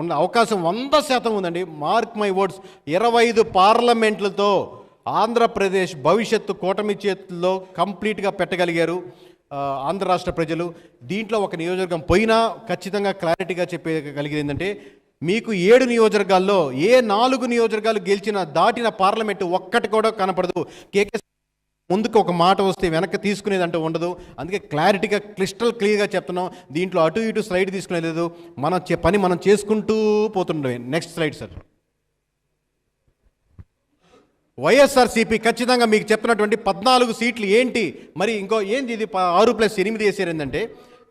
ఉన్న అవకాశం 100% ఉందండి. Mark my words. 25 పార్లమెంట్లతో ఆంధ్రప్రదేశ్ భవిష్యత్తు కూటమి చేతుల్లో కంప్లీట్గా పెట్టగలిగారు ఆంధ్ర రాష్ట్ర ప్రజలు. దీంట్లో ఒక నియోజకవర్గం పోయినా ఖచ్చితంగా క్లారిటీగా చెప్పగలిగేది ఏంటంటే మీకు 7 నియోజకవర్గాల్లో ఏ 4 నియోజకవర్గాలు దాటిన పార్లమెంటు ఒక్కటి కూడా కనపడదు. కేకే ముందుకు ఒక మాట వస్తే వెనక్కి తీసుకునేదంటూ ఉండదు. అందుకే క్లారిటీగా క్లిస్టల్ క్లియర్గా చెప్తున్నాం. దీంట్లో అటు ఇటు స్లైడ్ తీసుకునేలేదు, పని మనం చేసుకుంటూ పోతుండమే. Next slide sir. వైఎస్ఆర్సీపీ ఖచ్చితంగా మీకు చెప్పినటువంటి 14 సీట్లు ఏంటి మరి ఏంది ఇది 6+8 వేసారు ఏంటంటే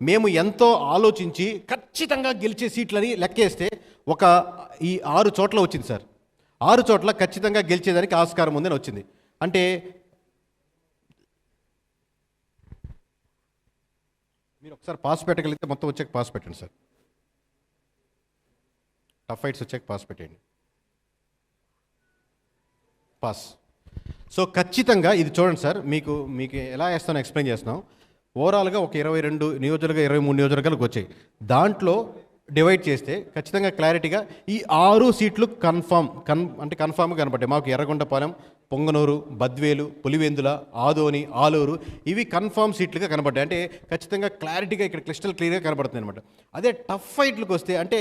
మేము ఎంతో ఆలోచించి ఖచ్చితంగా గెలిచే సీట్లని లెక్కేస్తే ఈ 6 చోట్ల వచ్చింది సార్. 6 చోట్ల ఖచ్చితంగా గెలిచేదానికి ఆస్కారం ఉందని వచ్చింది. అంటే మీరు ఒకసారి పాస్ పెట్టగలిగితే మొత్తం వచ్చాక పాస్ పెట్టండి సార్. టఫ్ ఫైట్స్ వచ్చాక పాస్ పెట్టండి. పాస్. సో ఖచ్చితంగా ఇది చూడండి సార్, మీకు ఎలా వేస్తానో ఎక్స్ప్లెయిన్ చేస్తున్నాం. ఓవరాల్గా ఒక 22 నియోజకవర్గాలు 23 నియోజకవర్గాలకు వచ్చాయి. దాంట్లో డివైడ్ చేస్తే ఖచ్చితంగా క్లారిటీగా ఈ 6 సీట్లు కన్ఫామ్గా కనపడ్డాయి. మాకు ఎర్రగొండపాలెం, పొంగనూరు, బద్వేలు, పులివెందుల, ఆదోని, ఆలూరు ఇవి కన్ఫర్మ్ సీట్లుగా కనబడ్డాయి. అంటే ఖచ్చితంగా క్లారిటీగా ఇక్కడ క్లిస్టల్ క్లియర్గా కనబడుతుంది అనమాట. అదే టఫ్ ఫైట్లకు వస్తే అంటే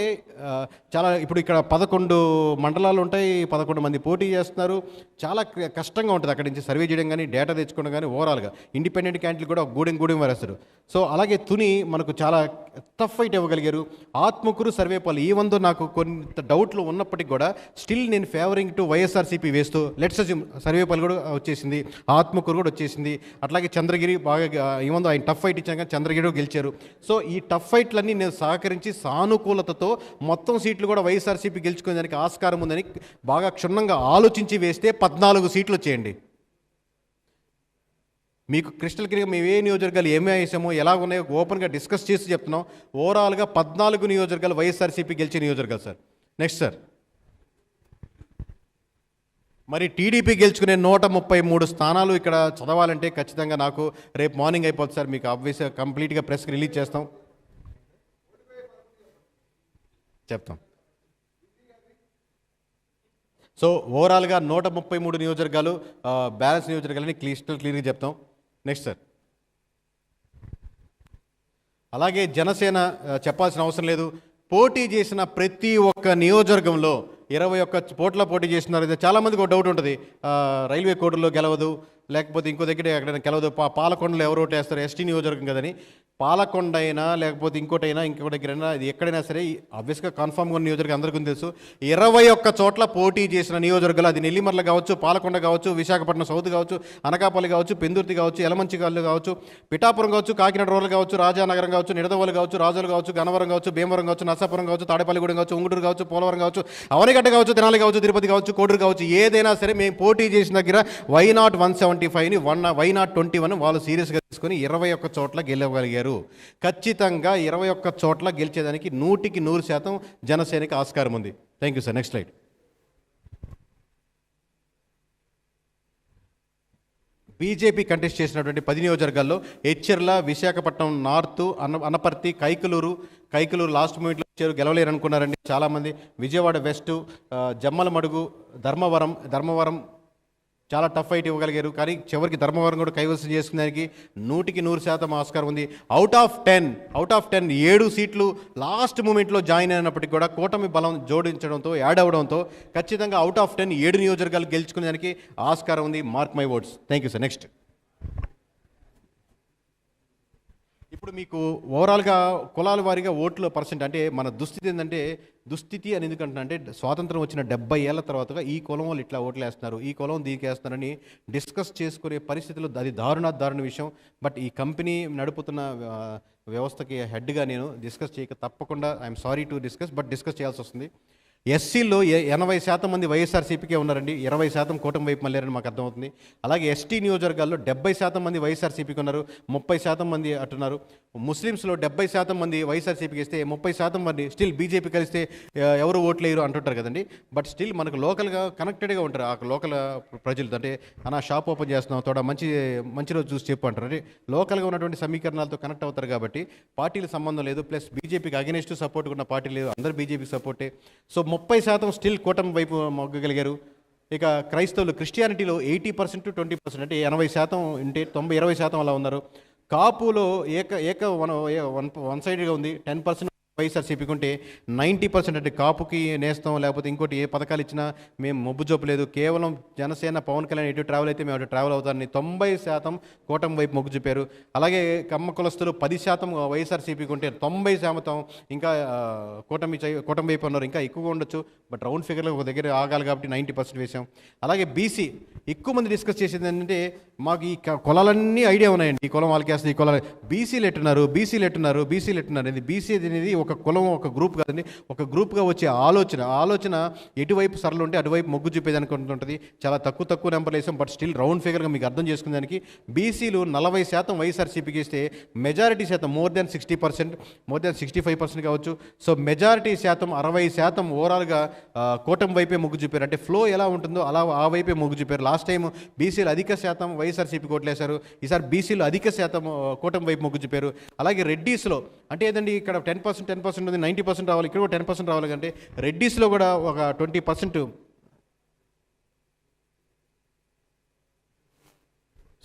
చాలా ఇప్పుడు ఇక్కడ 11 మండలాలు ఉంటాయి, 11 మంది పోటీ చేస్తున్నారు. చాలా కష్టంగా ఉంటుంది అక్కడి నుంచి సర్వే చేయడం కానీ, డేటా తెచ్చుకోవడం కానీ. ఓవరాల్గా ఇండిపెండెంట్ క్యాండిడేట్లు కూడా గూడెం వారేస్తారు. సో అలాగే తుని మనకు చాలా టఫ్ ఫైట్ ఇవ్వగలిగారు. ఆత్మకూరు, సర్వేపల్లి ఈ వందో నాకు కొంత డౌట్లు ఉన్నప్పటికీ కూడా స్టిల్ నేను ఫేవరింగ్ టు వైఎస్ఆర్సీపీ వేస్తూ లెట్స్ అస్యూమ్ సర్వేపల్లి కూడా వచ్చేసింది, ఆత్మకూరు కూడా వచ్చేసింది. అట్లాగే చంద్రగిరి బాగా ఈ వందో ఆయన టఫ్ ఫైట్ ఇచ్చాక కానీ చంద్రగిరి గెలిచారు. సో ఈ టఫ్ ఫైట్లన్నీ నేను సహకరించి సానుకూలతతో మొత్తం సీట్లు కూడా వైఎస్ఆర్సీపీ గెలుచుకునేదానికి ఆస్కారం ఉందని బాగా క్షుణ్ణంగా ఆలోచించి వేస్తే 14 సీట్లు వచ్చేయండి. మీకు క్రిస్టల్ క్లియర్గా మేము ఏ నియోజకవర్గాలు ఏమే వేసామో ఎలా ఉన్నాయో ఓపెన్గా డిస్కస్ చేసి చెప్తున్నాం. ఓవరాల్గా 14 నియోజకవర్గాలు వైఎస్ఆర్సీపీ గెలిచే నియోజకవర్గాలు సార్. నెక్స్ట్ సార్, మరి టీడీపీ గెలుచుకునే 133 స్థానాలు ఇక్కడ చదవాలంటే ఖచ్చితంగా నాకు రేపు మార్నింగ్ అయిపోతుంది సార్. మీకు ఆబ్వియస్గా కంప్లీట్గా ప్రెస్కి రిలీజ్ చేస్తాం, చెప్తాం. సో ఓవరాల్గా 133 నియోజకవర్గాలు బ్యాలెన్స్ నియోజకవర్గాలని క్లియర్గా చెప్తాం. నెక్స్ట్ సార్, అలాగే జనసేన చెప్పాల్సిన అవసరం లేదు. పోటీ చేసిన ప్రతి ఒక్క నియోజకవర్గంలో 21 పోట్ల పోటీ చేస్తున్నారు. చాలామందికి ఒక డౌట్ ఉంటుంది, రైల్వే కోడ్లో గెలవదు, లేకపోతే ఇంకో దగ్గర ఎక్కడైనా గెలవదు, పాలకొండలో ఎవరు ఓటేస్తారు, ఎస్టీ నియోజకవర్గం కదని. పాలకొండ అయినా లేకపోతే ఇంకోటైనా ఇంకొక దగ్గరైనా ఇది ఎక్కడైనా సరే ఆబ్వియస్గా కన్ఫామ్గా ఉన్న నియోజకవర్గం అందరికీ తెలుసు. 21 చోట్ల పోటీ చేసిన నియోజకవర్గాలు, అది నెల్లిమర్ల కావచ్చు, పాలకొండ కావచ్చు, విశాఖపట్నం సౌత్ కావచ్చు, అనకాపల్లి కావచ్చు, పెందుర్తి కావచ్చు, యలమంచికల్లు కావచ్చు, పిఠాపురం కావచ్చు, కాకినాడ రూరల్ కావచ్చు, రాజానగరం కావచ్చు, నిడదవోలు కావచ్చు, రాజోలు కావచ్చు, గన్నవరం కావచ్చు, భీమవరం కావచ్చు, నర్సాపురం కావచ్చు, తాడేపల్లిగూడెం కావచ్చు, ఉంగుటూరు కావచ్చు, పోలవరం కావచ్చు, అవనిగడ్డ కావచ్చు, తెనాలి కావచ్చు, తిరుపతి కావచ్చు, కోడూరు కావచ్చు, ఏదైనా సరే మేము పోటీ చేసిన దగ్గర వైనాట్ 175ని వైనాట్ 21 వాళ్ళు సీరియస్గా తీసుకొని 21 చోట్ల గెలవగలిగారు. ఖచ్చితంగా 21 చోట్ల గెలిచేదానికి 100% జనసేనకి ఆస్కారం ఉంది. Thank you sir. Next slide. BJP contest చేసినటువంటి 10 నియోజకవర్గాల్లో ఎచ్చెర్ల, విశాఖపట్నం నార్త్, అనపర్తి, కైకలూరు లాస్ట్ మూమెంట్లో వచ్చారు, గెలవలేరు అనుకున్నారండి చాలామంది. విజయవాడ వెస్ట్, జమ్మలమడుగు, ధర్మవరం చాలా టఫ్ ఫైట్ ఇవ్వగలిగారు. కానీ చివరికి ధర్మవరం కూడా కైవసం చేసుకునేదానికి 100% ఆస్కారం ఉంది. అవుట్ ఆఫ్ 10 7 సీట్లు లాస్ట్ మూమెంట్లో జాయిన్ అయినప్పటికీ కూడా కూటమి బలం జోడించడంతో, యాడ్ అవ్వడంతో ఖచ్చితంగా అవుట్ ఆఫ్ 10 7 నియోజకవర్గాలు గెలుచుకునేదానికి ఆస్కారం ఉంది. Mark my words. Thank you sir. Next, ఇప్పుడు మీకు ఓవరాల్గా కులాల వారీగా ఓట్ల పర్సెంట్ అంటే మన దుస్థితి ఏంటంటే, దుస్థితి అని ఎందుకంటున్నా అంటే స్వాతంత్రం వచ్చిన 70 ఏళ్ల తర్వాత ఈ కులం వాళ్ళు ఇట్లా ఓట్లు వేస్తున్నారు, ఈ కులం దీనికి వేస్తున్నారని డిస్కస్ చేసుకునే పరిస్థితులు, అది దారుణ విషయం. బట్ ఈ కంపెనీ నడుపుతున్న వ్యవస్థకి హెడ్గా నేను డిస్కస్ చేయక తప్పకుండా I'm sorry to discuss, but discuss చేయాల్సి వస్తుంది. ఎస్సీల్లో 80% మంది వైఎస్ఆర్సీపీకే ఉన్నారండి, 20% కూటమి వైపు మళ్ళారని మాకు అర్థమవుతుంది. అలాగే ఎస్టీ నియోజకవర్గాల్లో 70% మంది వైఎస్ఆర్సీపీకి ఉన్నారు, 30% మంది అట్టున్నారు. ముస్లిమ్స్లో 70% మంది వైఎస్ఆర్సీపీకి ఇస్తే 30% మంది స్టిల్ బీజేపీ కలిస్తే ఎవరు ఓట్లు వేయరు అంటుంటారు కదండి. బట్ స్టిల్ మనకు లోకల్గా కనెక్టెడ్గా ఉంటారు ఆ లోకల్ ప్రజలతో. అంటే అన్న షాప్ ఓపెన్ చేస్తున్నాం, తోడ మంచి రోజు చూసి చెప్పు అంటారు. అంటే లోకల్గా ఉన్నటువంటి సమీకరణాలతో కనెక్ట్ అవుతారు కాబట్టి పార్టీల సంబంధం లేదు. ప్లస్ బీజేపీకి అగెనిస్ట్ సపోర్ట్ ఉన్న పార్టీ లేదు, అందరు బీజేపీకి సపోర్టే. సో 30% స్టిల్ కూటమి వైపు మొగ్గగలిగారు. ఇక క్రైస్తవులు, క్రిస్టియానిటీలో 80% to 20% అంటే 80% ఉంటే 20% అలా ఉన్నారు. కాపులో వన్ సైడ్గా ఉంది, 10% వైఎస్ఆర్సీపీకి ఉంటే 90% అంటే కాపుకి నేస్తాం, లేకపోతే ఇంకోటి ఏ పథకాలు ఇచ్చినా మేము మొబ్బు చూపలేదు, కేవలం జనసేన పవన్ కళ్యాణ్ ఎటు ట్రావెల్ అయితే మేము అటు ట్రావెల్ అవుతారని 90% కూటమి వైపు మొగ్గు చూపారు. అలాగే కమ్మ కులస్తులు 10% వైఎస్ఆర్సీపీకి ఉంటే 90% ఇంకా కూటమి వైపు ఉన్నారు. ఇంకా ఎక్కువగా ఉండొచ్చు, బట్ రౌండ్ ఫిగర్లో ఒక దగ్గర ఆగాలి కాబట్టి 90% వేసాం. అలాగే బీసీ ఎక్కువ మంది డిస్కస్ చేసేది ఏంటంటే, మాకు ఈ కులాలన్నీ ఐడియా ఉన్నాయండి, ఈ కులం వాళ్ళకి వేస్తుంది, ఈ కులాలు బీసీలు ఎట్టున్నారు. ఇది బీసీ అనేది ఒక కులం, ఒక గ్రూప్ కాదండి, ఒక గ్రూప్గా వచ్చే ఆలోచన ఎటువైపు సరళ ఉంటే అటువైపు మొగ్గు చూపేదానికి ఉంటుంది. చాలా తక్కువ నెంబర్లు వేసాం, బట్ స్టిల్ రౌండ్ ఫిగర్గా మీకు అర్థం చేసుకునేదానికి బీసీలు 40% వైఎస్ఆర్సీపీకి ఇస్తే మెజారిటీ శాతం మోర్ దాన్ 65% కావచ్చు. సో మెజారిటీ శాతం 60% ఓవరాల్గా కూటమి వైపే మొగ్గు చూపారు. అంటే ఫ్లో ఎలా ఉంటుందో అలా ఆ వైపే మొగ్గు చూపారు. లాస్ట్ టైం బీసీలు అధిక శాతం వైఎస్ఆర్సీపీకి ఓట్లేశారు, ఈసారి బీసీలు అధిక శాతం కూటమి వైపు మొగ్గు చూపారు. అలాగే రెడ్డీస్లో అంటే ఏదండి, ఇక్కడ 10% ఉంది, 90% రావాలి, ఇక్కడ కూడా 10% రావాలి. అంటే రెడ్డీస్లో కూడా ఒక 20%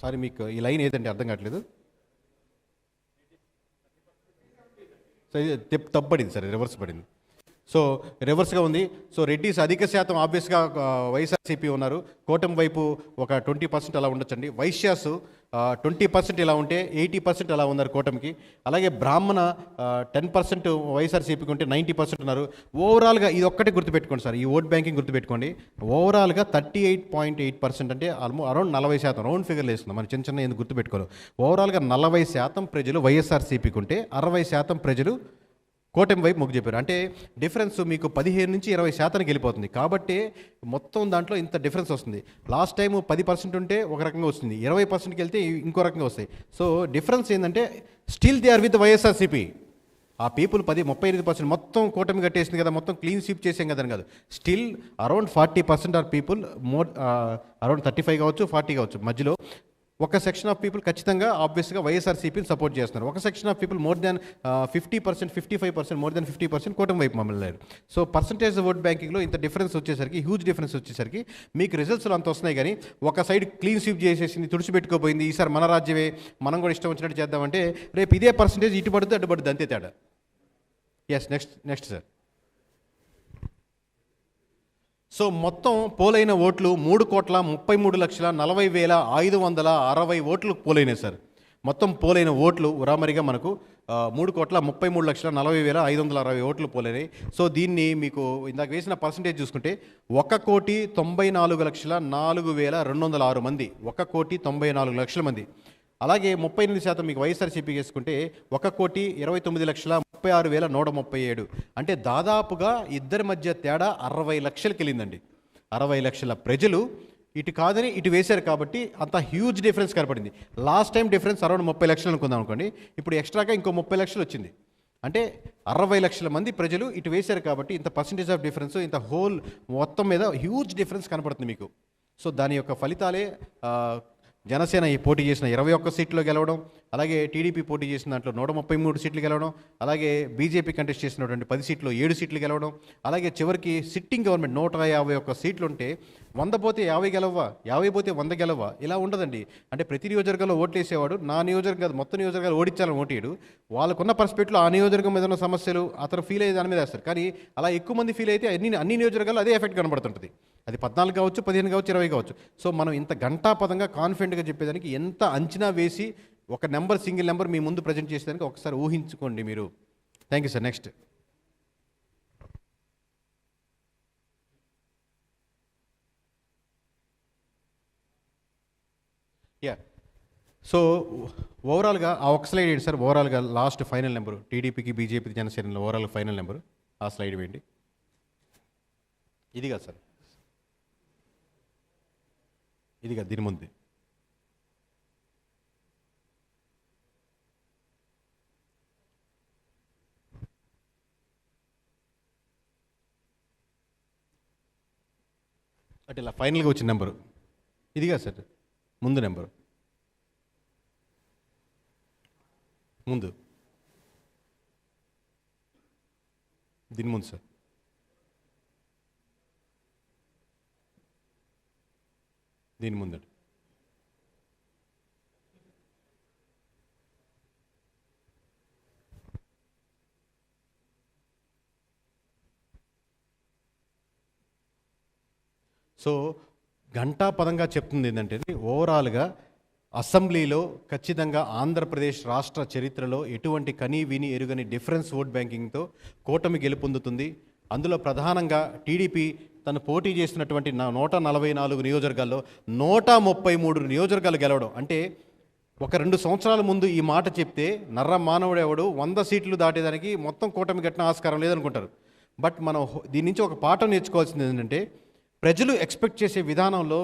సారీ, మీకు ఈ లైన్ ఏదంటే అర్థం కావట్లేదు. సో ఇది తప్పు పడింది సార్, రివర్స్ పడింది. సో రివర్స్గా ఉంది. సో రెడ్డిస్ అధిక శాతం ఆబ్వియస్గా వైఎస్ఆర్సీపీ ఉన్నారు. కూటమి వైపు ఒక 20% అలా ఉండొచ్చండి. వైశ్యాస్ 20% ఇలా ఉంటే 80% అలా ఉన్నారు కూటమికి. అలాగే బ్రాహ్మణ 10% వైఎస్ఆర్సీపీకి ఉంటే 90% ఉన్నారు. ఓవరాల్గా ఇది ఒక్కటే గుర్తుపెట్టుకోండి సార్, ఈ ఓట్ బ్యాంకింగ్ గుర్తుపెట్టుకోండి. ఓవరాల్గా 38.8% అంటే అరౌండ్ 40%, రౌండ్ ఫిగర్లు వేస్తున్నాం మనం, చిన్న చిన్న ఎందుకు గుర్తుపెట్టుకోవాలి. ఓవరాల్గా 40% ప్రజలు వైఎస్ఆర్సీపీకి ఉంటే 60% ప్రజలు కూటమి వైపు మొగ్గు చెప్పారు. అంటే డిఫరెన్స్ మీకు 15 నుంచి 20% వెళ్ళిపోతుంది. కాబట్టి మొత్తం దాంట్లో ఇంత డిఫరెన్స్ వస్తుంది. లాస్ట్ టైం 10% ఉంటే ఒక రకంగా వస్తుంది, 20%కి వెళ్తే ఇంకో రకంగా వస్తాయి. సో డిఫరెన్స్ ఏంటంటే still they are with YSRCP. ఆ పీపుల్ 38% మొత్తం కూటమి కట్టేసింది కదా, మొత్తం క్లీన్ స్వీప్ చేసాం కదా అని కాదు. Still around 40% are people, more around 35 కావచ్చు 40 కావచ్చు, మధ్యలో ఒక సెక్షన్ ఆఫ్ పీపుల్ ఖచ్చితంగా ఆబ్వియస్గా వైఎస్ఆర్సీపీని సపోర్ట్ చేస్తున్నారు. ఒక section of people more than 50%, 55%, more than 50% కూటమి వైపు మమ్మల్ని. సో పర్సంటేజ్ ఓట్ బ్యాంకింగ్లో ఇంత డిఫరెన్స్ వచ్చేసరికి, హ్యూజ్ డిఫరెన్స్ వచ్చేసరికి మీకు రిజల్ట్స్లో అంత వస్తున్నాయి. కానీ ఒక సైడ్ క్లీన్ స్వీప్ చేసేసింది, తుడిచిపెట్టుకోపోయింది, ఈసారి మన రాజ్యమే, మనం కూడా ఇష్టం వచ్చినట్టు చేద్దామంటే రేపు ఇదే పర్సంటేజ్ ఇటు పడుతుంది అడ్డు పడుతుంది, అంతే తేడా. Yes, next sir. సో మొత్తం పోలైన ఓట్లు 3,33,40,560 ఓట్లు పోలైనాయి సార్. మొత్తం పోలైన ఓట్లు ఉరామరిగా మనకు 3,33,40,560 ఓట్లు పోలైనాయి. సో దీన్ని మీకు ఇందాక వేసిన పర్సంటేజ్ చూసుకుంటే 1,94,04,206 మంది, 1,94,00,000 మంది. అలాగే 38% మీకు వైఎస్ఆర్సీపీ వేసుకుంటే 1,29,36,137. అంటే దాదాపుగా ఇద్దరి మధ్య తేడా 60 లక్షలకి వెళ్ళిందండి. 60 లక్షల ప్రజలు ఇటు కాదని ఇటు వేశారు కాబట్టి అంత హ్యూజ్ డిఫరెన్స్ కనపడింది. లాస్ట్ టైం డిఫరెన్స్ అరౌండ్ 30 లక్షలు అనుకుందాం అనుకోండి, ఇప్పుడు ఎక్స్ట్రాగా ఇంకో 30 లక్షలు వచ్చింది. అంటే 60 లక్షల మంది ప్రజలు ఇటు వేశారు కాబట్టి ఇంత పర్సంటేజ్ ఆఫ్ డిఫరెన్స్, ఇంత హోల్ మొత్తం మీద హ్యూజ్ డిఫరెన్స్ కనపడుతుంది మీకు. సో దాని యొక్క ఫలితాలే జనసేన ఈ పోటీ చేసిన 21 సీట్లో గెలవడం, అలాగే టీడీపీ పోటీ చేసిన దాంట్లో 133 సీట్లు గెలవడం, అలాగే బీజేపీ కంటెస్ట్ చేసినటువంటి 10 సీట్లో 7 సీట్లు గెలవడం, అలాగే చివరికి సిట్టింగ్ గవర్నమెంట్ 151 సీట్లు ఉంటే 100 పోతే 50 గెలవ్వా, 50 పోతే 100 గెలవ్వా, ఇలా ఉండదండి. అంటే ప్రతి నియోజకవర్గంలో ఓట్లు వేసేవాడు నా నియోజకవర్గం కాదు మొత్తం నియోజకవర్గాలు ఓడించాలని ఓటేయడు. వాళ్ళకున్న పర్స్పెక్ట్లో ఆ నియోజకవర్గం మీద ఉన్న సమస్యలు అతను ఫీల్ అయ్యే దాని మీద వేస్తారు. కానీ అలా ఎక్కువ మంది ఫీల్ అయితే అన్ని నియోజకవర్గాలు అదే ఎఫెక్ట్ కనబడుతుంటుంది. అది 14 కావచ్చు, 15 కావచ్చు, 20 కావచ్చు. సో మనం ఇంత గంటాపదంగా కాన్ఫిడెంట్గా చెప్పేదానికి ఎంత అంచనా వేసి ఒక నెంబర్, సింగిల్ నెంబర్ మీ ముందు ప్రజెంట్ చేసేదానికి ఒకసారి ఊహించుకోండి మీరు. Thank you sir. Next. Yeah, so ఓవరాల్గా ఆ ఒక స్లైడ్ ఏంటి సార్, ఓవరాల్గా లాస్ట్ ఫైనల్ నెంబరు టీడీపీకి బీజేపీకి జనసేనలో ఓవరాల్ ఫైనల్ నెంబరు ఆ స్లైడ్ వేయండి. ఇది కాదు సార్, ఇది కాదు, దీని ముందు. అంటే ఇలా ఫైనల్గా వచ్చిన నెంబరు ఇది కాదు సార్, ముందు నెంబరు ముందు, దీని ముందు సార్. దీని ముందండి. సో ఘంటాపదంగా చెప్తుంది ఏంటంటే ఓవరాల్గా అసెంబ్లీలో ఖచ్చితంగా ఆంధ్రప్రదేశ్ రాష్ట్ర చరిత్రలో ఎటువంటి కనీ విని ఎరుగని డిఫరెన్స్ ఓట్ బ్యాంకింగ్తో కూటమి గెలుపొందుతుంది. అందులో ప్రధానంగా టీడీపీ తను పోటీ చేసినటువంటి 144 నియోజకవర్గాల్లో 133 నియోజకవర్గాలు గెలవడం అంటే ఒక 2 సంవత్సరాల ముందు ఈ మాట చెప్తే నర్ర మానవుడు ఎవడు 100 సీట్లు దాటేదానికి మొత్తం కూటమి కట్టిన ఆస్కారం లేదనుకుంటారు. బట్ మనం దీని నుంచి ఒక పాఠం నేర్చుకోవాల్సింది ఏంటంటే ప్రజలు ఎక్స్పెక్ట్ చేసే విధానంలో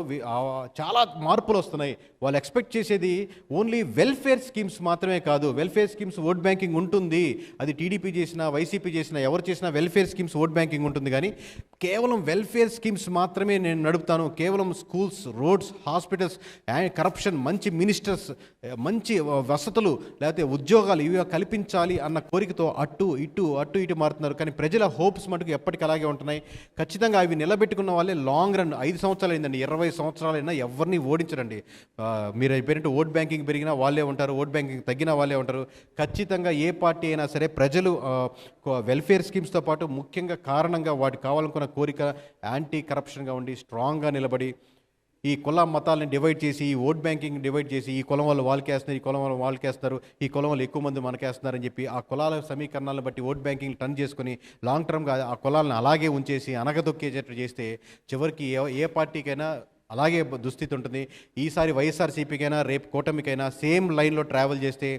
చాలా మార్పులు వస్తున్నాయి. వాళ్ళు ఎక్స్పెక్ట్ చేసేది ఓన్లీ వెల్ఫేర్ స్కీమ్స్ మాత్రమే కాదు. వెల్ఫేర్ స్కీమ్స్ ఓట్ బ్యాంకింగ్ ఉంటుంది, అది టీడీపీ చేసినా వైసీపీ చేసినా ఎవరు చేసినా వెల్ఫేర్ స్కీమ్స్ ఓట్ బ్యాంకింగ్ ఉంటుంది. కానీ కేవలం వెల్ఫేర్ స్కీమ్స్ మాత్రమే నేను నడుపుతాను, కేవలం స్కూల్స్, రోడ్స్, హాస్పిటల్స్, కరప్షన్, మంచి మినిస్టర్స్, మంచి వసతులు లేకపోతే ఉద్యోగాలు ఇవి కల్పించాలి అన్న కోరికతో అటు ఇటు మారుతున్నారు. కానీ ప్రజల హోప్స్ మటుకు ఎప్పటికీ అలాగే ఉంటున్నాయి. ఖచ్చితంగా అవి నిలబెట్టుకున్న వాళ్ళే లాంగ్ రన్ 5 సంవత్సరాలు అయిందండి, 20 సంవత్సరాలైనా ఎవరిని ఓడించరండి. మీరు అయిపోయినట్టు ఓట్ బ్యాంకింగ్ పెరిగినా వాళ్ళే ఉంటారు, ఓట్ బ్యాంకింగ్ తగ్గినా వాళ్ళే ఉంటారు. ఖచ్చితంగా ఏ పార్టీ అయినా సరే ప్రజలు వెల్ఫేర్ స్కీమ్స్తో పాటు ముఖ్యంగా కారణంగా వాటికి కావాలనుకున్న కోరిక యాంటీ కరప్షన్గా ఉండి స్ట్రాంగ్గా నిలబడి ఈ కుల మతాలని డివైడ్ చేసి, ఈ ఓట్ బ్యాంకింగ్ డివైడ్ చేసి, ఈ కులం వాళ్ళు వాళ్ళకేస్తున్నారు, ఈ కులం వాళ్ళు వాళ్ళకేస్తారు, ఈ కులం వాళ్ళు ఎక్కువ మంది మనకేస్తున్నారని చెప్పి ఆ కులాల సమీకరణాలను బట్టి ఓట్ బ్యాంకింగ్ టర్న్ చేసుకొని లాంగ్ టర్మ్గా ఆ కులాలను అలాగే ఉంచేసి అనగదొక్కేటట్టు చేస్తే చివరికి ఏ పార్టీకైనా అలాగే దుస్థితి ఉంటుంది. ఈసారి వైఎస్ఆర్సీపీకైనా రేపు కూటమికైనా సేమ్ లైన్లో ట్రావెల్ చేస్తే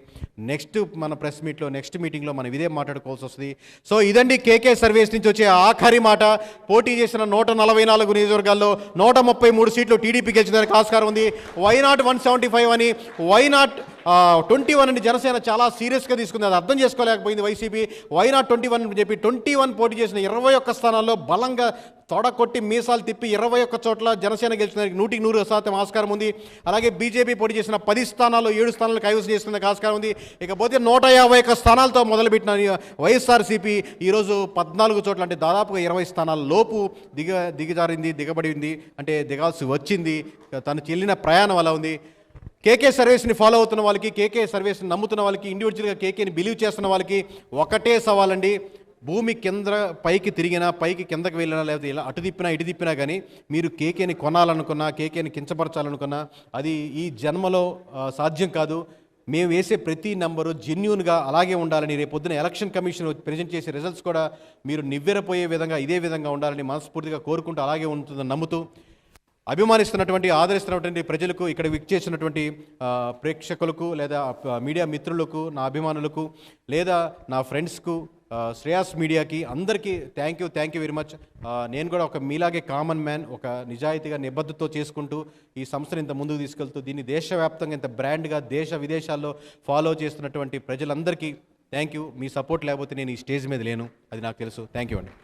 నెక్స్ట్ మన ప్రెస్ మీట్లో నెక్స్ట్ మీటింగ్లో మనం ఇదే మాట్లాడుకోవాల్సి వస్తుంది. సో ఇదండి కేకే సర్వీస్ నుంచి వచ్చే ఆఖరి మాట. పోటీ చేసిన 144 నియోజకవర్గాల్లో 133 సీట్లు టీడీపీ గెలిచడానికి ఆస్కారం ఉంది. వైనాట్ 175 అని, వైనాట్ 21 అని జనసేన చాలా సీరియస్గా తీసుకుంది. అది అర్థం చేసుకోలేకపోయింది వైసీపీ. వైనాట్ 21 అని చెప్పి 21 పోటీ చేసిన 21 స్థానాల్లో బలంగా తొడకొట్టి మీసాలు తిప్పి 21 చోట్ల జనసేన గెలిచినందుకు 100% ఆస్కారం ఉంది. అలాగే బీజేపీ పోటీ చేసిన 10 స్థానాల్లో 7 స్థానాలు కైవసం చేసుకునేందుకు ఆస్కారం ఉంది. ఇకపోతే 151 స్థానాలతో మొదలుపెట్టిన వైఎస్ఆర్సీపీ ఈరోజు 14 చోట్ల అంటే దాదాపుగా 20 స్థానాల లోపు దిగబడింది. అంటే దిగాల్సి వచ్చింది. తను చెల్లిన ప్రయాణం అలా ఉంది. కేకే సర్వీస్ని ఫాలో అవుతున్న వాళ్ళకి, కేకే సర్వీస్ని నమ్ముతున్న వాళ్ళకి, ఇండివిజువల్గా కేకేని బిలీవ్ చేస్తున్న వాళ్ళకి ఒకటే సవాలండి. భూమి పైకి తిరిగినా, పైకి కిందకి వెళ్ళినా, లేకపోతే ఇలా అటు తిప్పినా ఇటు తిప్పినా కానీ మీరు కేకేని కొనాలనుకున్నా, కేకేని కించపరచాలనుకున్నా అది ఈ జన్మలో సాధ్యం కాదు. మేము వేసే ప్రతి నెంబరు జెన్యూన్గా అలాగే ఉండాలని, రేపొద్దున ఎలక్షన్ కమిషన్ ప్రజెంట్ చేసే రిజల్ట్స్ కూడా మీరు నివ్వెరపోయే విధంగా ఇదే విధంగా ఉండాలని మనస్ఫూర్తిగా కోరుకుంటూ అలాగే ఉంటుందని నమ్ముతూ, అభిమానిస్తున్నటువంటి ఆదరిస్తున్నటువంటి ప్రజలకు, ఇక్కడ విచ్చేసినటువంటి ప్రేక్షకులకు, లేదా మీడియా మిత్రులకు, నా అభిమానులకు, లేదా నా ఫ్రెండ్స్కు, శ్రేయాస్ మీడియాకి అందరికీ థ్యాంక్ యూ వెరీ మచ్. నేను కూడా ఒక మీలాగే కామన్ మ్యాన్, ఒక నిజాయితీగా నిబద్ధతతో చేసుకుంటూ ఈ సంస్థను ఇంత ముందుకు తీసుకెళ్తూ దీన్ని దేశవ్యాప్తంగా ఇంత బ్రాండ్గా దేశ విదేశాల్లో ఫాలో చేస్తున్నటువంటి ప్రజలందరికీ థ్యాంక్ యూ. మీ సపోర్ట్ లేకపోతే నేను ఈ స్టేజ్ మీద లేను, అది నాకు తెలుసు. థ్యాంక్ యూ అండి.